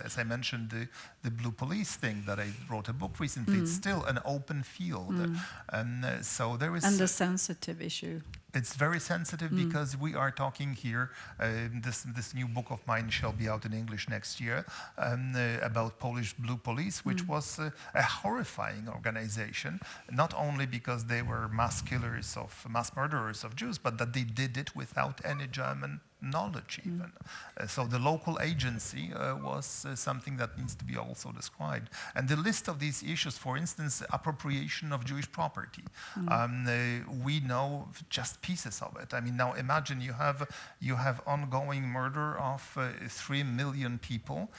as I mentioned, the Blue Police thing that I wrote a book recently, it's still an open field. So there is... And the sensitive issue. It's very sensitive because we are talking here, this new book of mine shall be out in English next year, about Polish Blue Police, which was a horrifying organization, not only because they were mass murderers of Jews, but that they did it without any German knowledge even. So the local agency was something that needs to be also described. And the list of these issues, for instance, appropriation of Jewish property, we know just pieces of it. I mean, now imagine you have ongoing murder of 3 million people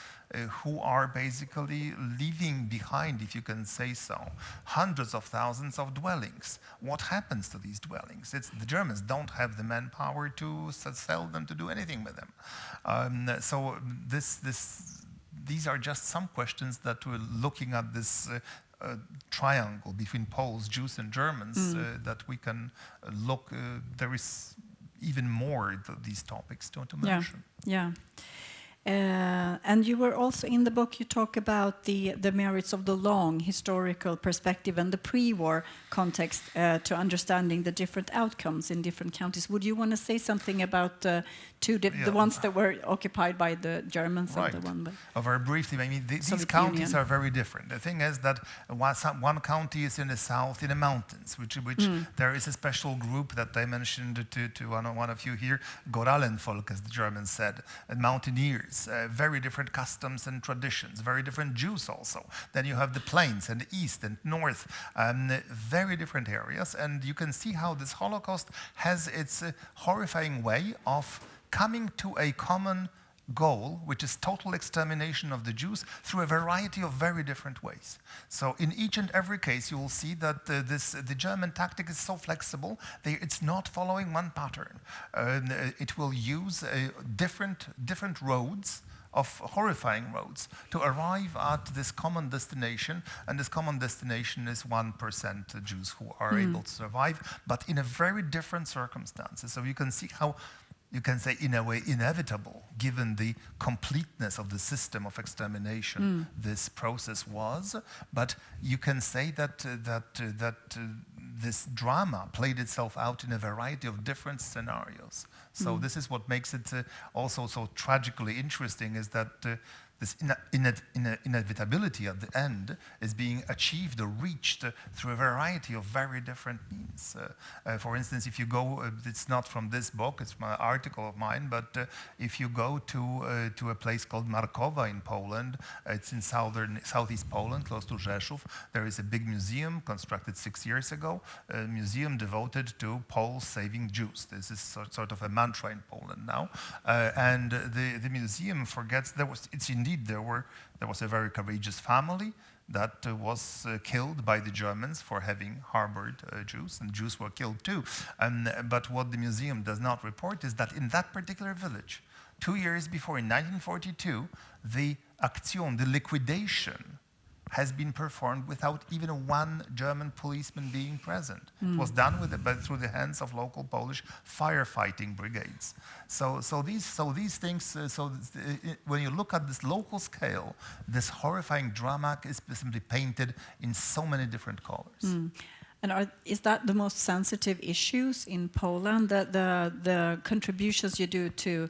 who are basically leaving behind, if you can say so, hundreds of thousands of dwellings. What happens to these dwellings? The Germans don't have the manpower to sell them, to do anything with them. So these are just some questions that we're looking at this triangle between Poles, Jews, and Germans that we can look. There is even more these topics to mention. Yeah. And you were also in the book, you talk about the merits of the long historical perspective and the pre-war context to understanding the different outcomes in different counties. Would you want to say something about the ones that were occupied by the Germans and the one by very briefly, I mean, these counties are very different. The thing is that one county is in the south, in the mountains, which there is a special group that I mentioned to one of you here, Goralenvolk, as the Germans said, and mountaineers. Very different customs and traditions, very different Jews also. Then you have the plains and the east and north, very different areas. And you can see how this Holocaust has its horrifying way of coming to a common goal, which is total extermination of the Jews through a variety of very different ways. So in each and every case, you will see that the German tactic is so flexible, it's not following one pattern. It will use different roads, of horrifying roads, to arrive at this common destination, and this common destination is 1% Jews who are able to survive, but in a very different circumstances. So you can see how, you can say, in a way, inevitable, given the completeness of the system of extermination this process was. But you can say that this drama played itself out in a variety of different scenarios. So this is what makes it also so tragically interesting, is that this inevitability at the end is being achieved or reached through a variety of very different means. For instance, if you go, it's not from this book, it's an article of mine, but if you go to a place called Markowa in Poland, it's in southeast Poland, close to Rzeszów, there is a big museum constructed 6 years ago, a museum devoted to Poles saving Jews. This is sort of a mantra in Poland now. And the museum forgets, there was a very courageous family that was killed by the Germans for having harbored Jews, and Jews were killed too. But what the museum does not report is that in that particular village, 2 years before, in 1942, the Aktion, the liquidation, has been performed without even one German policeman being present. It was done through the hands of local Polish firefighting brigades. So these things. When you look at this local scale, this horrifying drama is simply painted in so many different colors. And is that the most sensitive issues in Poland? The contributions you do to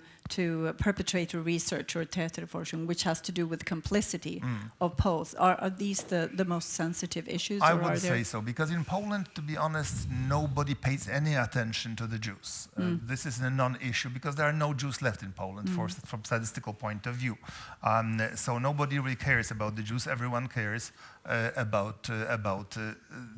perpetrator research or täterforschung, which has to do with complicity of Poles, are these the most sensitive issues? I would say so, because in Poland, to be honest, nobody pays any attention to the Jews. This is a non-issue because there are no Jews left in Poland from statistical point of view. So nobody really cares about the Jews. Everyone cares about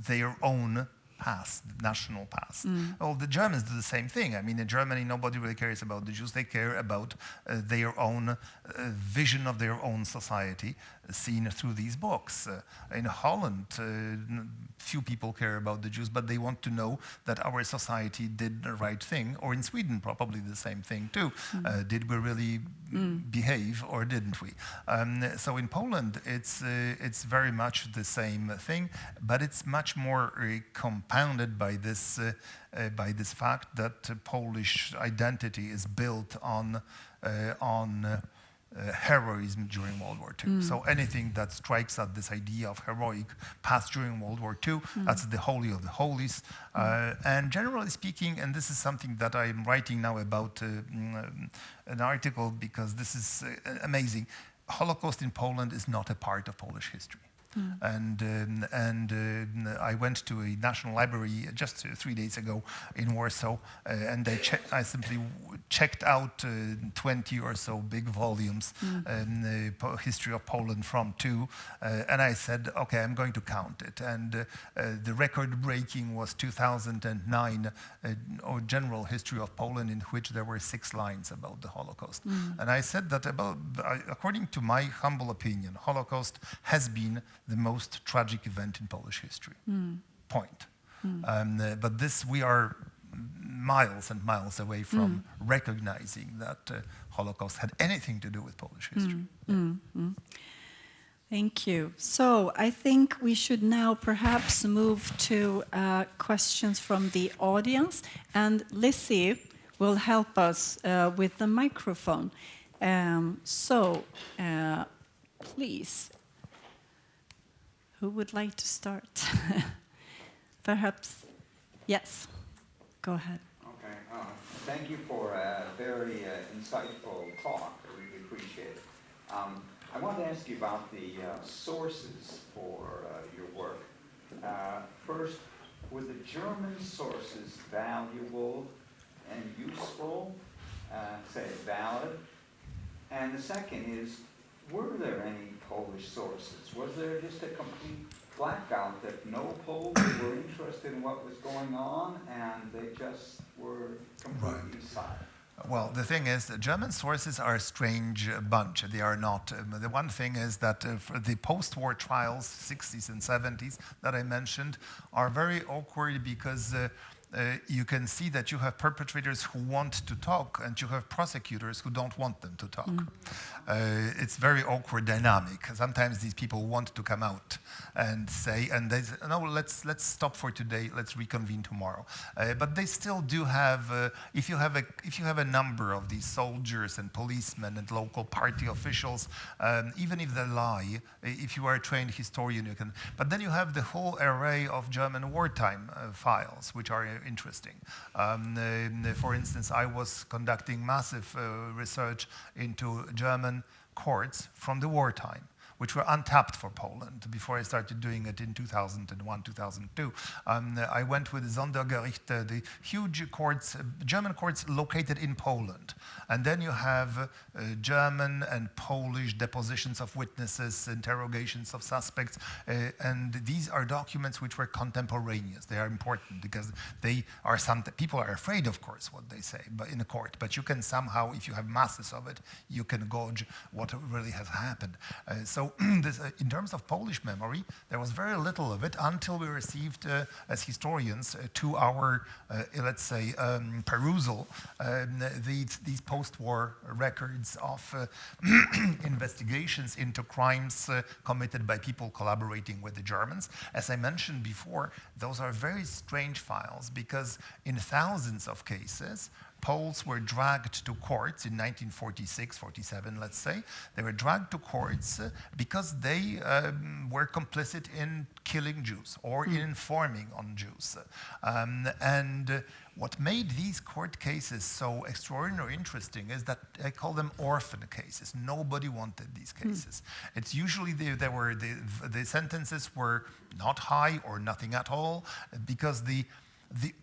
their own past, national past. Well, the Germans do the same thing. I mean, in Germany, nobody really cares about the Jews. They care about their own vision of their own society seen through these books. In Holland, few people care about the Jews, but they want to know that our society did the right thing. Or in Sweden, probably the same thing too. Did we really behave or didn't we? So in Poland, it's very much the same thing, but it's much more compounded by this fact that Polish identity is built on heroism during World War II. So anything that strikes at this idea of heroic past during World War II, that's the holy of the holies. And generally speaking, and this is something that I'm writing now about an article because this is amazing, Holocaust in Poland is not a part of Polish history. And I went to a national library just 3 days ago in Warsaw, and I simply checked out 20 or so big volumes, History of Poland from two, and I said, okay, I'm going to count it. And the record breaking was 2009, or General History of Poland, in which there were 6 lines about the Holocaust. And I said that according to my humble opinion, Holocaust has been the most tragic event in Polish history. Point. But this, we are miles and miles away from recognizing that Holocaust had anything to do with Polish history. Thank you. So I think we should now perhaps move to questions from the audience, and Lizzie will help us with the microphone. Please. Who would like to start? Perhaps, yes, go ahead. Okay, thank you for a very insightful talk. I really appreciate it. I want to ask you about the sources for your work. First, were the German sources valuable and useful, say valid? And the second is, were there any Polish sources? Was there just a complete blackout that no Poles were interested in what was going on and they just were completely silent? Well, the thing is, German sources are a strange bunch. They are not. The one thing is that for the post-war trials, 60s and 70s, that I mentioned, are very awkward because you can see that you have perpetrators who want to talk and you have prosecutors who don't want them to talk. It's very awkward dynamic. Sometimes these people want to come out and say, and they say, no, let's stop for today. Let's reconvene tomorrow. But they still do have. If you have a number of these soldiers and policemen and local party officials, even if they lie, if you are a trained historian, you can. But then you have the whole array of German wartime files, which are interesting. For instance, I was conducting massive research into German courts from the wartime, which were untapped for Poland before I started doing it in 2001, 2002. I went with Sondergerichte, the huge courts, German courts located in Poland. And then you have German and Polish depositions of witnesses, interrogations of suspects. And these are documents which were contemporaneous. They are important because they are people are afraid, of course, what they say but in a court. But you can somehow, if you have masses of it, you can gauge what really has happened. So in terms of Polish memory, there was very little of it until we received, as historians, to our, let's say, perusal, these post-war records of investigations into crimes committed by people collaborating with the Germans. As I mentioned before, those are very strange files because in thousands of cases, Poles were dragged to courts in 1946, 47, let's say. They were dragged to courts because they were complicit in killing Jews or in informing on Jews. And what made these court cases so extraordinarily interesting is that I call them orphan cases. Nobody wanted these cases. It's usually the sentences were not high or nothing at all because the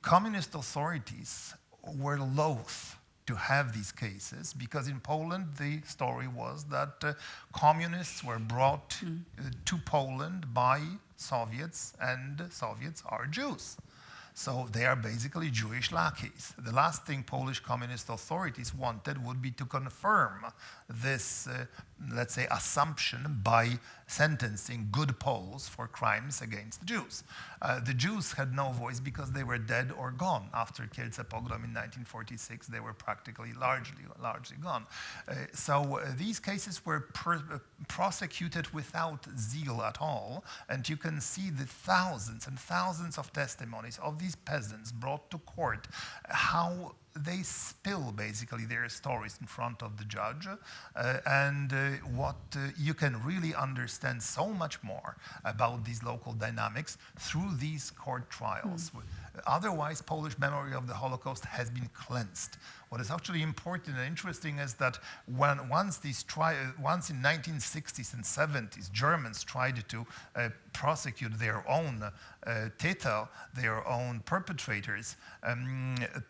communist authorities were loath to have these cases because in Poland the story was that communists were brought to Poland by Soviets and Soviets are Jews. So they are basically Jewish lackeys. The last thing Polish communist authorities wanted would be to confirm this, let's say, assumption by sentencing good Poles for crimes against Jews. The Jews had no voice because they were dead or gone. After Kielce pogrom in 1946, they were practically largely gone. So these cases were prosecuted without zeal at all, and you can see the thousands and thousands of testimonies of these peasants brought to court, how they spill basically their stories in front of the judge, and you can really understand so much more about these local dynamics through these court trials. Otherwise, Polish memory of the Holocaust has been cleansed. What is actually important and interesting is that once in 1960s and 70s, Germans tried to prosecute their own Täter, their own perpetrators,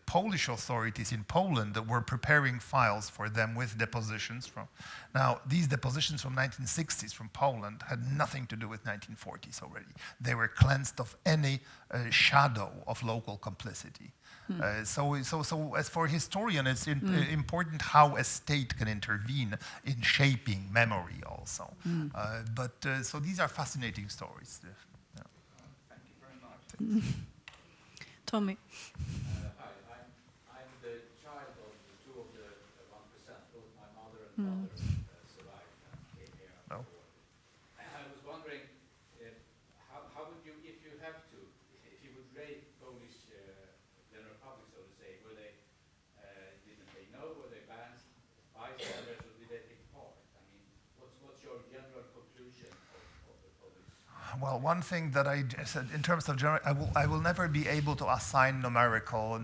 Polish authorities in Poland were preparing files for them with depositions from. Now, these depositions from 1960s from Poland had nothing to do with 1940s already. They were cleansed of any shadow of local complicity. So as for a historian, it's important how a state can intervene in shaping memory also. So these are fascinating stories. Yeah. Thank you very much. Tommy. Hi, I'm the child of two of the 1%. Both my mother and father survived and came here after the war. I was wondering, how would you, if you have to, if you would rate Polish general public, so to say, were they, didn't they know, were they bystanders, or did they take part? I mean, what's your general conclusion of the Polish? Well, one thing that I said in terms of general, I will never be able to assign numerical,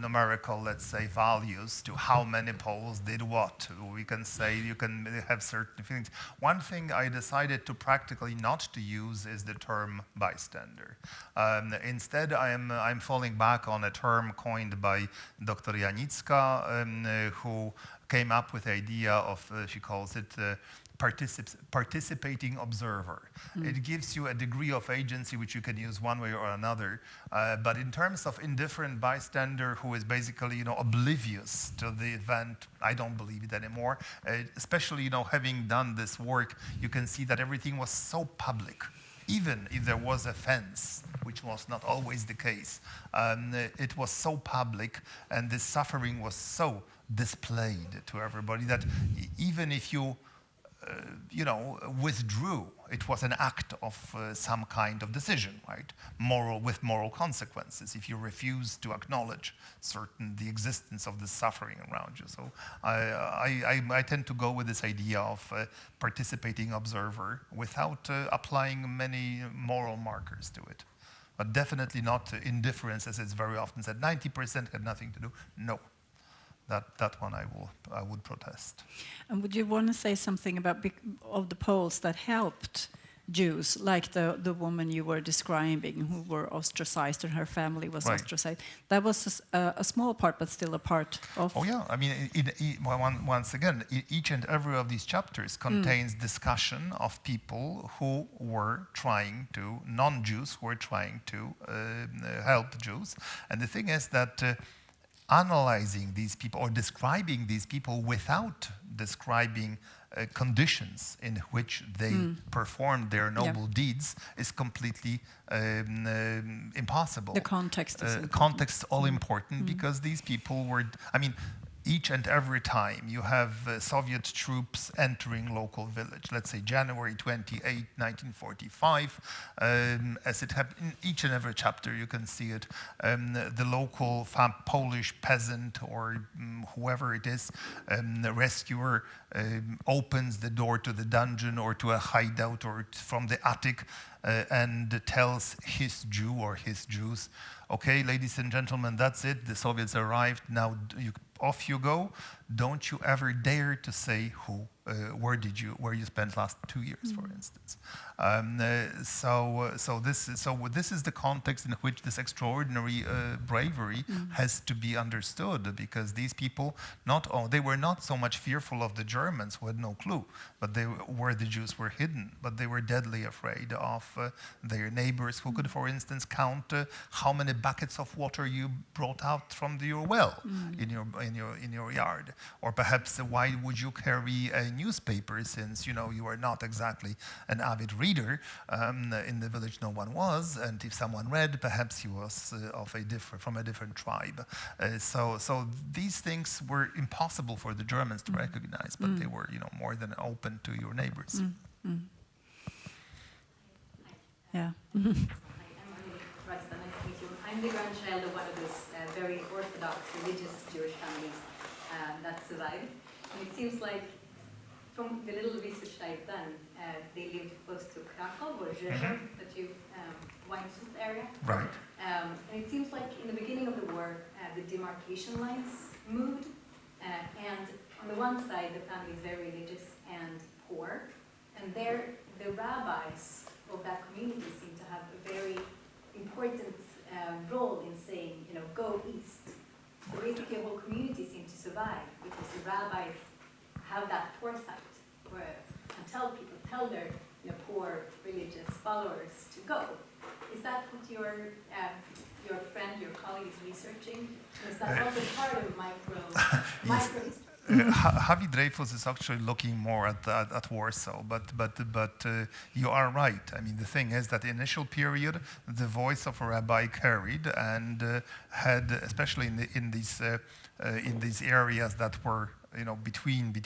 let's say, values to how many Poles did what. We can say you can have certain things. One thing I decided to practically not to use is the term bystander. Instead, I'm falling back on a term coined by Dr. Janicka, who came up with the idea of, she calls it, participating observer. It gives you a degree of agency which you can use one way or another. But in terms of indifferent bystander who is basically, oblivious to the event, I don't believe it anymore. Especially, having done this work, you can see that everything was so public. Even if there was offense, which was not always the case, it was so public and the suffering was so displayed to everybody that even if you withdrew, it was an act of some kind of decision, right? With moral consequences if you refuse to acknowledge the existence of the suffering around you. So I tend to go with this idea of participating observer without applying many moral markers to it. But definitely not indifference, as it's very often said. 90% had nothing to do. No. That one I would protest. And would you want to say something about of the Poles that helped Jews, like the woman you were describing, who were ostracized and her family was ostracized? That was a small part, but still a part of. Oh yeah, I mean, once again, each and every of these chapters contains discussion of people who were trying to, non-Jews who were trying to help Jews. And the thing is that analyzing these people or describing these people without describing conditions in which they performed their noble deeds is completely impossible. The context is important. Context all important because these people were, each and every time you have Soviet troops entering local village, let's say January 28, 1945, as it happened in each and every chapter, you can see it. The local Polish peasant or whoever it is, the rescuer opens the door to the dungeon or to a hideout or from the attic and tells his Jew or his Jews, okay, ladies and gentlemen, that's it. The Soviets arrived. Now off you go. Don't you ever dare to say where you spent last 2 years, for instance. So this is the context in which this extraordinary bravery has to be understood, because these people they were not so much fearful of the Germans who had no clue, but where the Jews were hidden, but they were deadly afraid of their neighbors who could, for instance, count how many buckets of water you brought out from your well in your yard, or perhaps why would you carry a newspaper since you are not exactly an avid reader. In the village no one was, and if someone read, perhaps he was from a different tribe. So these things were impossible for the Germans to recognize, but they were more than open to your neighbors. Yeah. Hi, I'm Kvist. Nice to meet I'm the grandchild of one of those very orthodox religious Jewish families that survived. And it seems like, from the little research that I've done, they lived close to Krakow or Rzeszów, that you, Weinsuit area. Right. And it seems like in the beginning of the war, the demarcation lines moved. And on the one side, the family is very religious and poor. And there, the rabbis of that community seem to have a very important role in saying, go east. So basically, a whole community seemed to survive because the rabbis have that foresight and tell their poor religious followers to go. Is that what your friend, your colleague is researching? Is that also part of micro history? Javi Dreyfus is actually looking more at Warsaw, but you are right. I mean, the thing is that the initial period, the voice of a rabbi carried and had, especially in these areas that were between the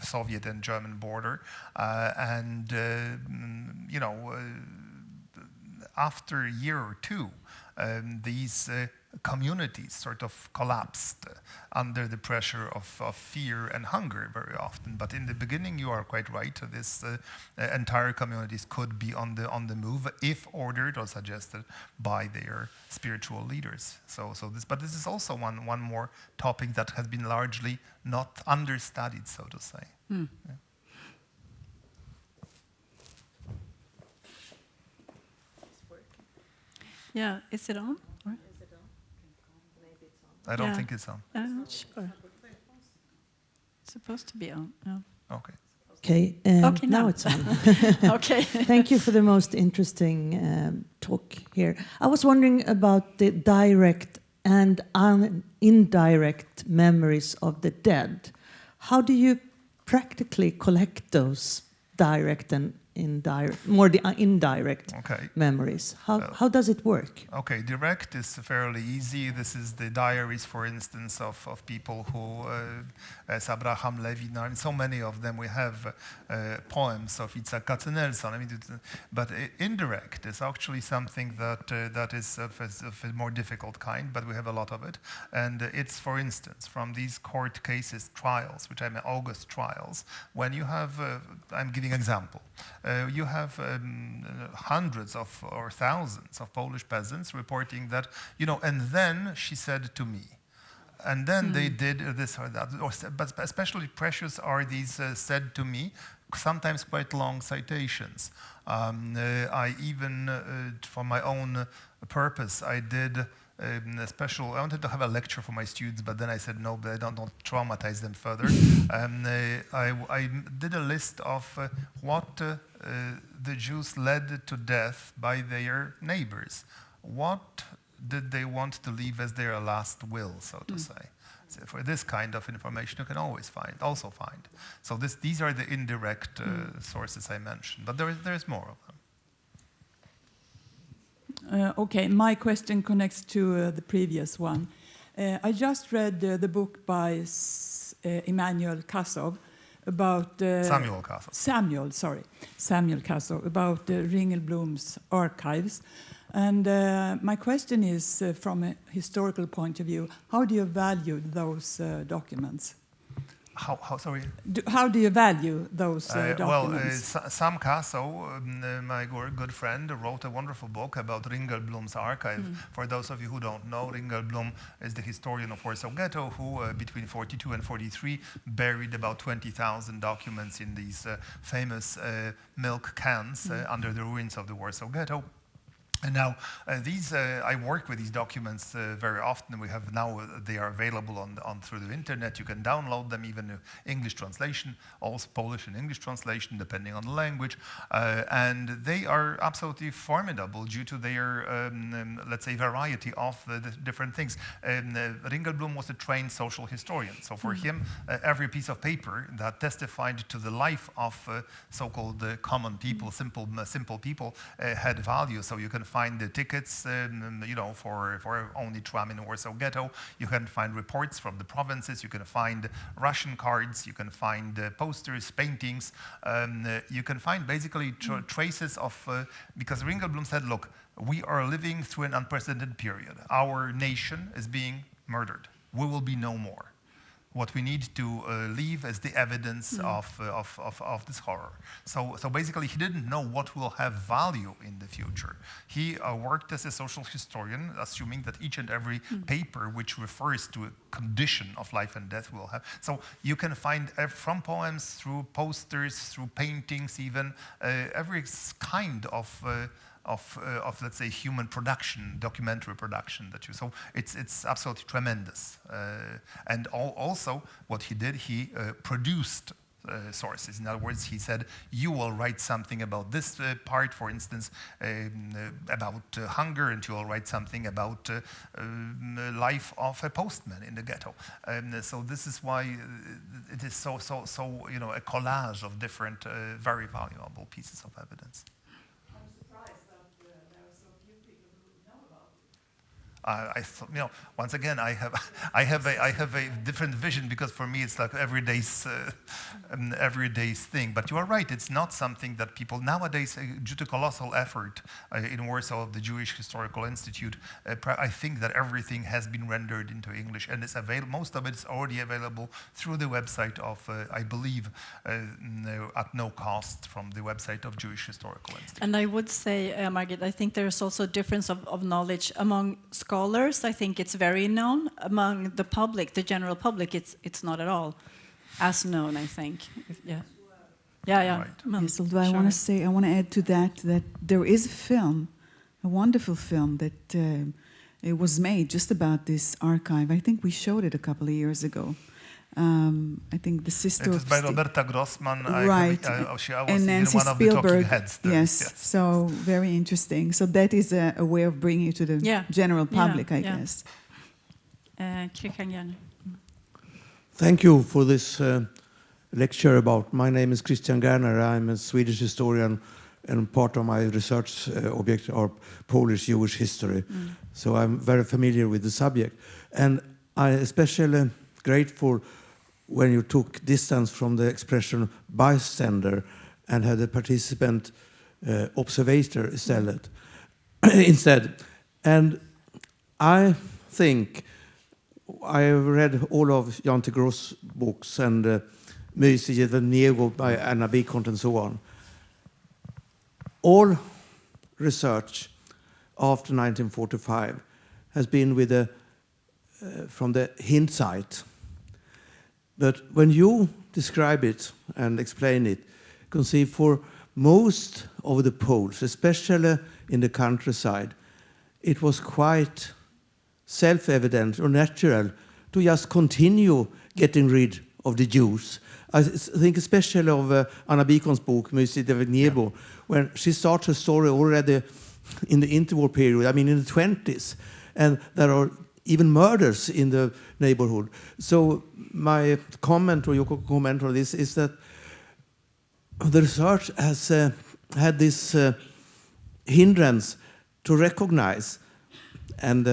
Soviet and German border, after a year or two, these communities sort of collapsed under the pressure of fear and hunger very often. But in the beginning, you are quite right. This entire communities could be on the move if ordered or suggested by their spiritual leaders. But this is also one more topic that has been largely not understudied, so to say. Mm. Yeah. Yeah, is it on? Or? I don't think it's on. I'm not sure. It's supposed to be on. Yeah. Okay. Okay, Okay, now now. it's on. Okay. Thank you for the most interesting talk here. I was wondering about the direct and indirect memories of the dead. How do you practically collect those direct and indirect, more the indirect memories? How does it work? Okay, direct is fairly easy. This is the diaries, for instance, of people who, as Abraham Levin, and so many of them. We have poems of Itzhak Katzenelson. I mean, but indirect is actually something that is of a more difficult kind, but we have a lot of it. And it's, for instance, from these court cases, trials, which I mean August trials, when you have, I'm giving example. You have hundreds of or thousands of Polish peasants reporting that, and then she said to me, and then they did this or that. But especially precious are these said to me, sometimes quite long citations. I even, for my own purpose, I did I wanted to have a lecture for my students, but then I said no, but I don't traumatize them further. I did a list of what the Jews led to death by their neighbors. What did they want to leave as their last will, so to say? So for this kind of information, you can always also find. So these are the indirect sources I mentioned, but there is more of them. Okay, my question connects to the previous one. I just read the book by Immanuel Kasov about Samuel Kasov about Ringelblum's archives. And my question is, from a historical point of view, how do you value those documents? Sorry? How do you value those documents? Sam Kasov, my good friend, wrote a wonderful book about Ringelblum's archive. For those of you who don't know, Ringelblum is the historian of Warsaw Ghetto who, between 42 and 43, buried about 20,000 documents in these famous milk cans under the ruins of the Warsaw Ghetto. And now, I work with these documents very often. We have now, they are available through the internet. You can download them, even English translation, also Polish and English translation, depending on the language. And they are absolutely formidable due to their, let's say, variety of the different things. Ringelblum was a trained social historian. So for him, every piece of paper that testified to the life of so-called common people, simple people, had value. So you can find the tickets, for only tram in Warsaw Ghetto. You can find reports from the provinces. You can find Russian cards. You can find posters, paintings. You can find basically traces of, because Ringelblum said, look, we are living through an unprecedented period. Our nation is being murdered. We will be no more. What we need to leave is the evidence of this horror. So basically, he didn't know what will have value in the future. He worked as a social historian, assuming that each and every paper which refers to a condition of life and death will have. So you can find from poems through posters, through paintings, even every kind of let's say human production, documentary production that you. So it's absolutely tremendous. And also what he did, he produced sources. In other words, he said, you will write something about this part, for instance, about hunger, and you will write something about life of a postman in the ghetto. So this is why it is so a collage of different very valuable pieces of evidence. I thought, once again, I have a different vision, because for me it's like everyday's thing. But you are right; it's not something that people nowadays, due to colossal effort in Warsaw of the Jewish Historical Institute, I think that everything has been rendered into English and is available. Most of it is already available through the website of, I believe, at no cost from the website of Jewish Historical Institute. And I would say, Margit, I think there's also a difference of knowledge among scholars. I think it's very known. Among the public, the general public, it's not at all as known, I think. Yeah. Right. Yes, although I want to add to that there is a film, a wonderful film that it was made just about this archive. I think we showed it a couple of years ago. I think the sister it was by Roberta Grossman, right, she was and Nancy one of Spielberg. The talking heads there. Yes, so very interesting. So that is a way of bringing it to the general public, I guess. Thank you for this lecture about. My name is Christian Gerner. I'm a Swedish historian, and part of my research object are Polish Jewish history. So I'm very familiar with the subject, and I especially grateful when you took distance from the expression bystander and had a participant observator instead. And I think I have read all of Jan Grabowski's books and Museet by Anna Bicont and so on. All research after 1945 has been with from the hindsight. But when you describe it and explain it, you can see for most of the Poles, especially in the countryside, it was quite self-evident or natural to just continue getting rid of the Jews. I think especially of Anna Bicont's book, Museet, when she starts her story already in the interwar period, I mean in the 20s, and there are even murders in the neighborhood. So my comment, or your comment on this, is that the research has had this hindrance to recognize, and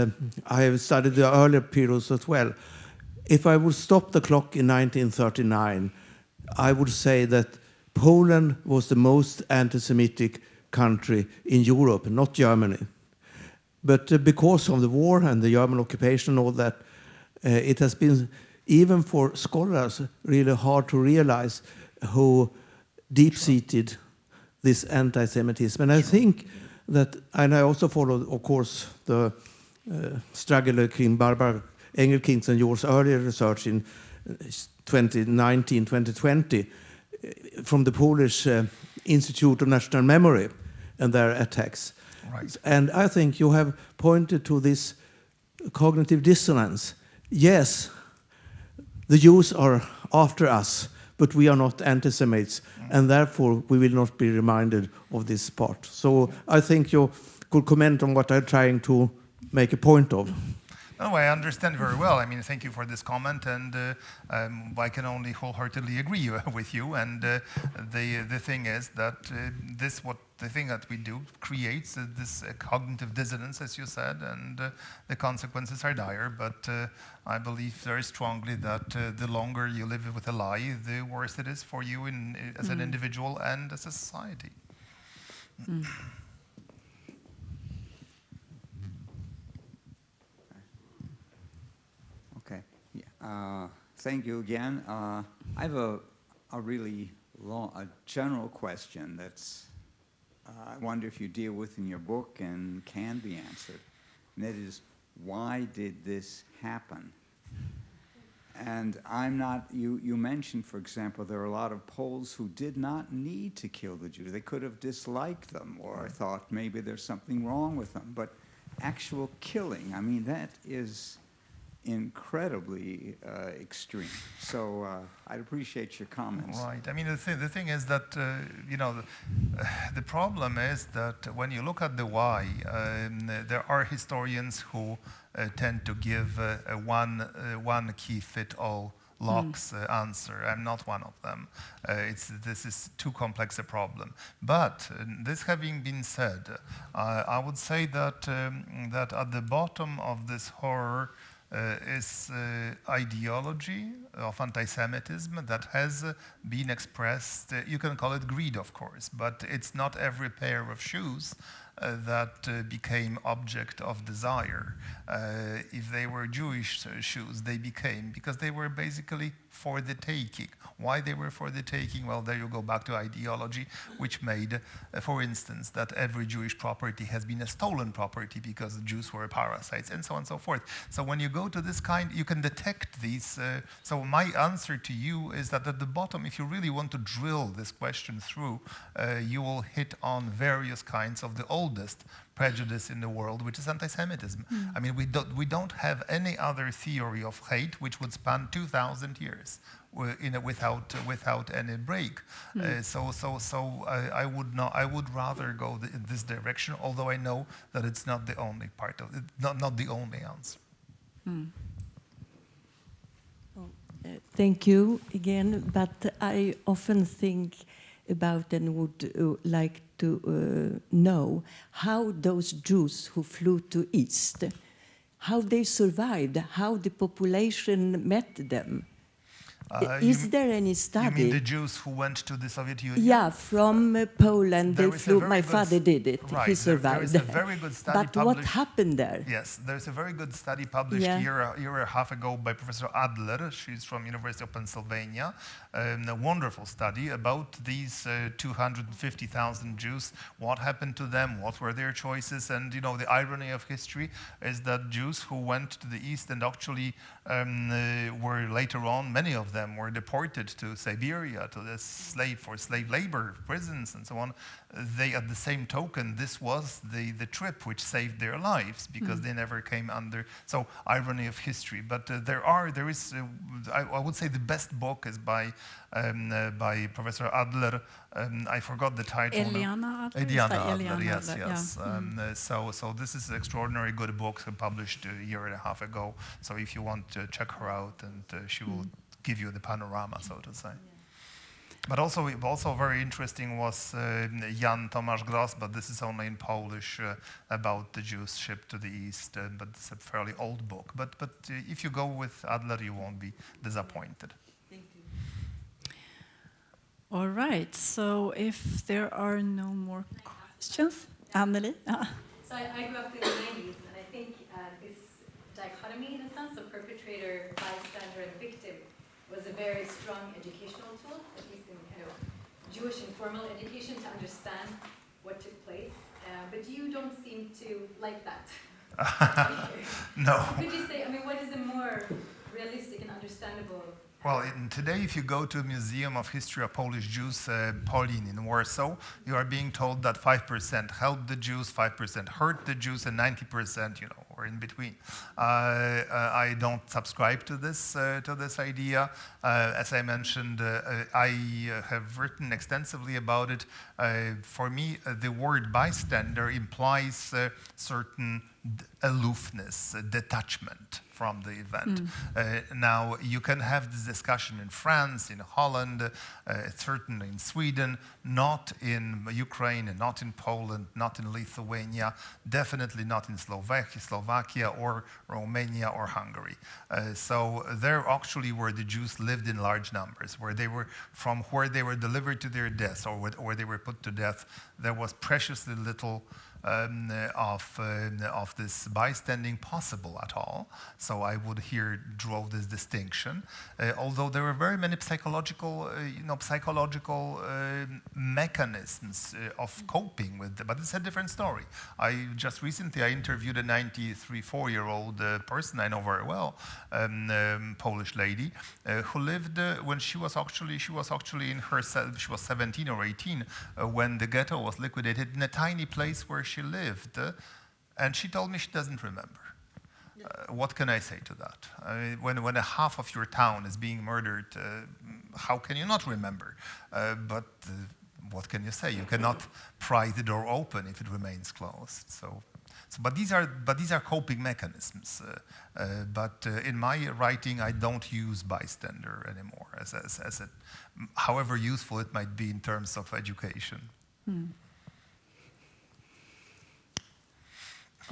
I have studied the earlier periods as well. If I would stop the clock in 1939, I would say that Poland was the most anti-Semitic country in Europe, not Germany. But because of the war and the German occupation and all that, it has been, even for scholars, really hard to realize how deep-seated this anti-Semitism. And I think that, and I also followed, of course, the struggle between Barbara Engelking's and yours earlier research in 2019, 2020, from the Polish Institute of National Memory and their attacks. Right. And I think you have pointed to this cognitive dissonance. Yes, the Jews are after us, but we are not anti-Semites, and therefore we will not be reminded of this part. So I think you could comment on what I'm trying to make a point of. No, I understand very well. I mean, thank you for this comment, and I can only wholeheartedly agree with you. And the thing is that the thing that we do creates this cognitive dissonance, as you said, and the consequences are dire. But I believe very strongly that the longer you live with a lie, the worse it is for you as an individual and as a society. Okay. Yeah. Thank you again. I have a really general question that's I wonder if you deal with in your book and can be answered. And that is, why did this happen? And you mentioned, for example, there are a lot of Poles who did not need to kill the Jews. They could have disliked them or thought maybe there's something wrong with them. But actual killing, I mean, that is incredibly extreme. So I'd appreciate your comments. Right. I mean, the thing is that, the problem is that when you look at the why, there are historians who tend to give one key-fit-all locks answer. I'm not one of them. This is too complex a problem. But this having been said, I would say that that at the bottom of this horror is ideology of anti-Semitism that has been expressed. You can call it greed, of course, but it's not every pair of shoes that became object of desire. If they were Jewish shoes, they became, because they were basically for the taking. Why they were for the taking? Well, there you go back to ideology, which made, for instance, that every Jewish property has been a stolen property because the Jews were parasites, and so on and so forth. So when you go to this kind, you can detect these. So my answer to you is that at the bottom, if you really want to drill this question through, you will hit on various kinds of the oldest prejudice in the world, which is anti-Semitism. I mean, we don't have any other theory of hate which would span 2,000 years without any break. So I would rather go in this direction, although I know that it's not the only part of it, not the only answer. Thank you again, but I often think about and would like to know how those Jews who flew to East, how they survived, how the population met them. Is there any study? You mean the Jews who went to the Soviet Union? Yeah, from Poland they flew. My father did it. Right, he survived. There is a very good study but published. what happened there? Yes, there's a very good study published a year and a half ago by Professor Adler. She's from University of Pennsylvania. A wonderful study about these 250,000 Jews. What happened to them? What were their choices? And the irony of history is that Jews who went to the East and actually were later on, many of them were deported to Siberia, to the slave labor prisons and so on. They, at the same token, this was the trip which saved their lives because they never came under. So irony of history. But there is. I would say the best book is by Professor Adler. I forgot the title. Eliana Adler. Yes. So this is an extraordinary good book published a year and a half ago. So if you want to check her out, and she will give you the panorama, so to say. But also very interesting was Jan Tomasz Gross, but this is only in Polish, about the Jews shipped to the East, but it's a fairly old book. But if you go with Adler, you won't be disappointed. Thank you. All right, so if there are no more questions, Anneli? So I grew up in the 90s, and I think this dichotomy, in a sense, of perpetrator, bystander, and victim was a very strong educational tool, at least in kind of Jewish informal education, to understand what took place. But you don't seem to like that. No. Could you say, what is a more realistic and understandable? Well, today, if you go to a Museum of History of Polish Jews, Polin in Warsaw, you are being told that 5% helped the Jews, 5% hurt the Jews, and 90%, or in between. I don't subscribe to this idea. As I mentioned, I have written extensively about it. For me, the word bystander implies certain aloofness, detachment from the event. Now, you can have this discussion in France, in Holland, certainly in Sweden, not in Ukraine, and not in Poland, not in Lithuania, definitely not in Slovakia or Romania or Hungary. So there actually where the Jews lived in large numbers, where they were delivered to their deaths or where they were put to death, there was preciously little of this bystanding possible at all. So I would here draw this distinction. Although there were very many psychological mechanisms of coping with it, but it's a different story. Just recently I interviewed a 94-year-old person I know very well, Polish lady, who lived when she was 17 or 18 when the ghetto was liquidated in a tiny place where she lived, and she told me she doesn't remember. What can I say to that? When a half of your town is being murdered, how can you not remember? But what can you say? You cannot pry the door open if it remains closed. But these are coping mechanisms. But in my writing, I don't use bystander anymore, however useful it might be in terms of education.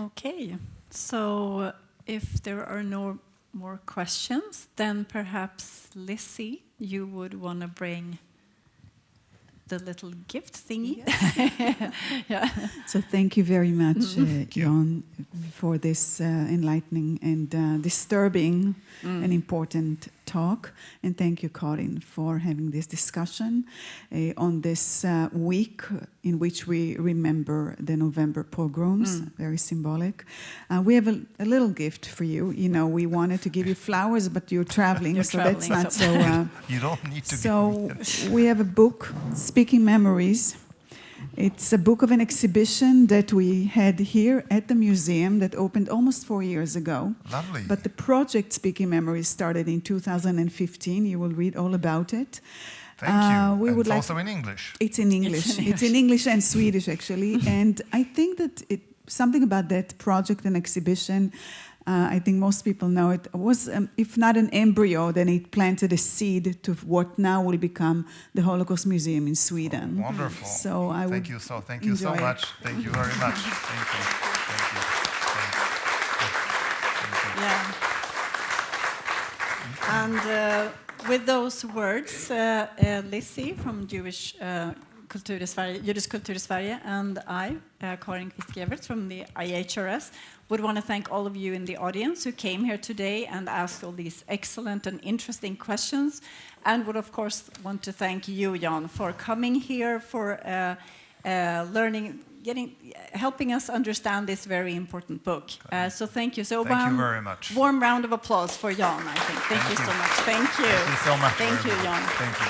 Okay, so if there are no more questions, then perhaps Lizzie, you would want to bring the little gift thingy. Yeah. So thank you very much, Jan, for this enlightening and disturbing and important talk. And thank you, Karin, for having this discussion on this week in which we remember the November pogroms, very symbolic. We have a little gift for you. You know, we wanted to give you flowers, but you're traveling, that's not so... you don't need to So we have a book, Speaking Memories. It's a book of an exhibition that we had here at the museum that opened almost 4 years ago. Lovely. But the project Speaking Memories started in 2015. You will read all about it. Thank you. It's also in English. It's in English. It's in English and Swedish, actually. And I think that something about that project and exhibition, I think most people know it, was, if not an embryo, then it planted a seed to what now will become the Holocaust Museum in Sweden. Oh, wonderful. So thank you so much. Thank you very much. Thank you. Thank you. Yeah. And with those words, Lizzie from Jewish Kultur i Sverige and I, Karin Kvist from the IHRS, would want to thank all of you in the audience who came here today and asked all these excellent and interesting questions, and would of course want to thank you, Jan, for coming here, for learning, helping us understand this very important book. So thank you. So thank you very much. Warm round of applause for Jan, I think. Thank you so much. Thank you. Thank you so much. Thank you, Jan. Thank you.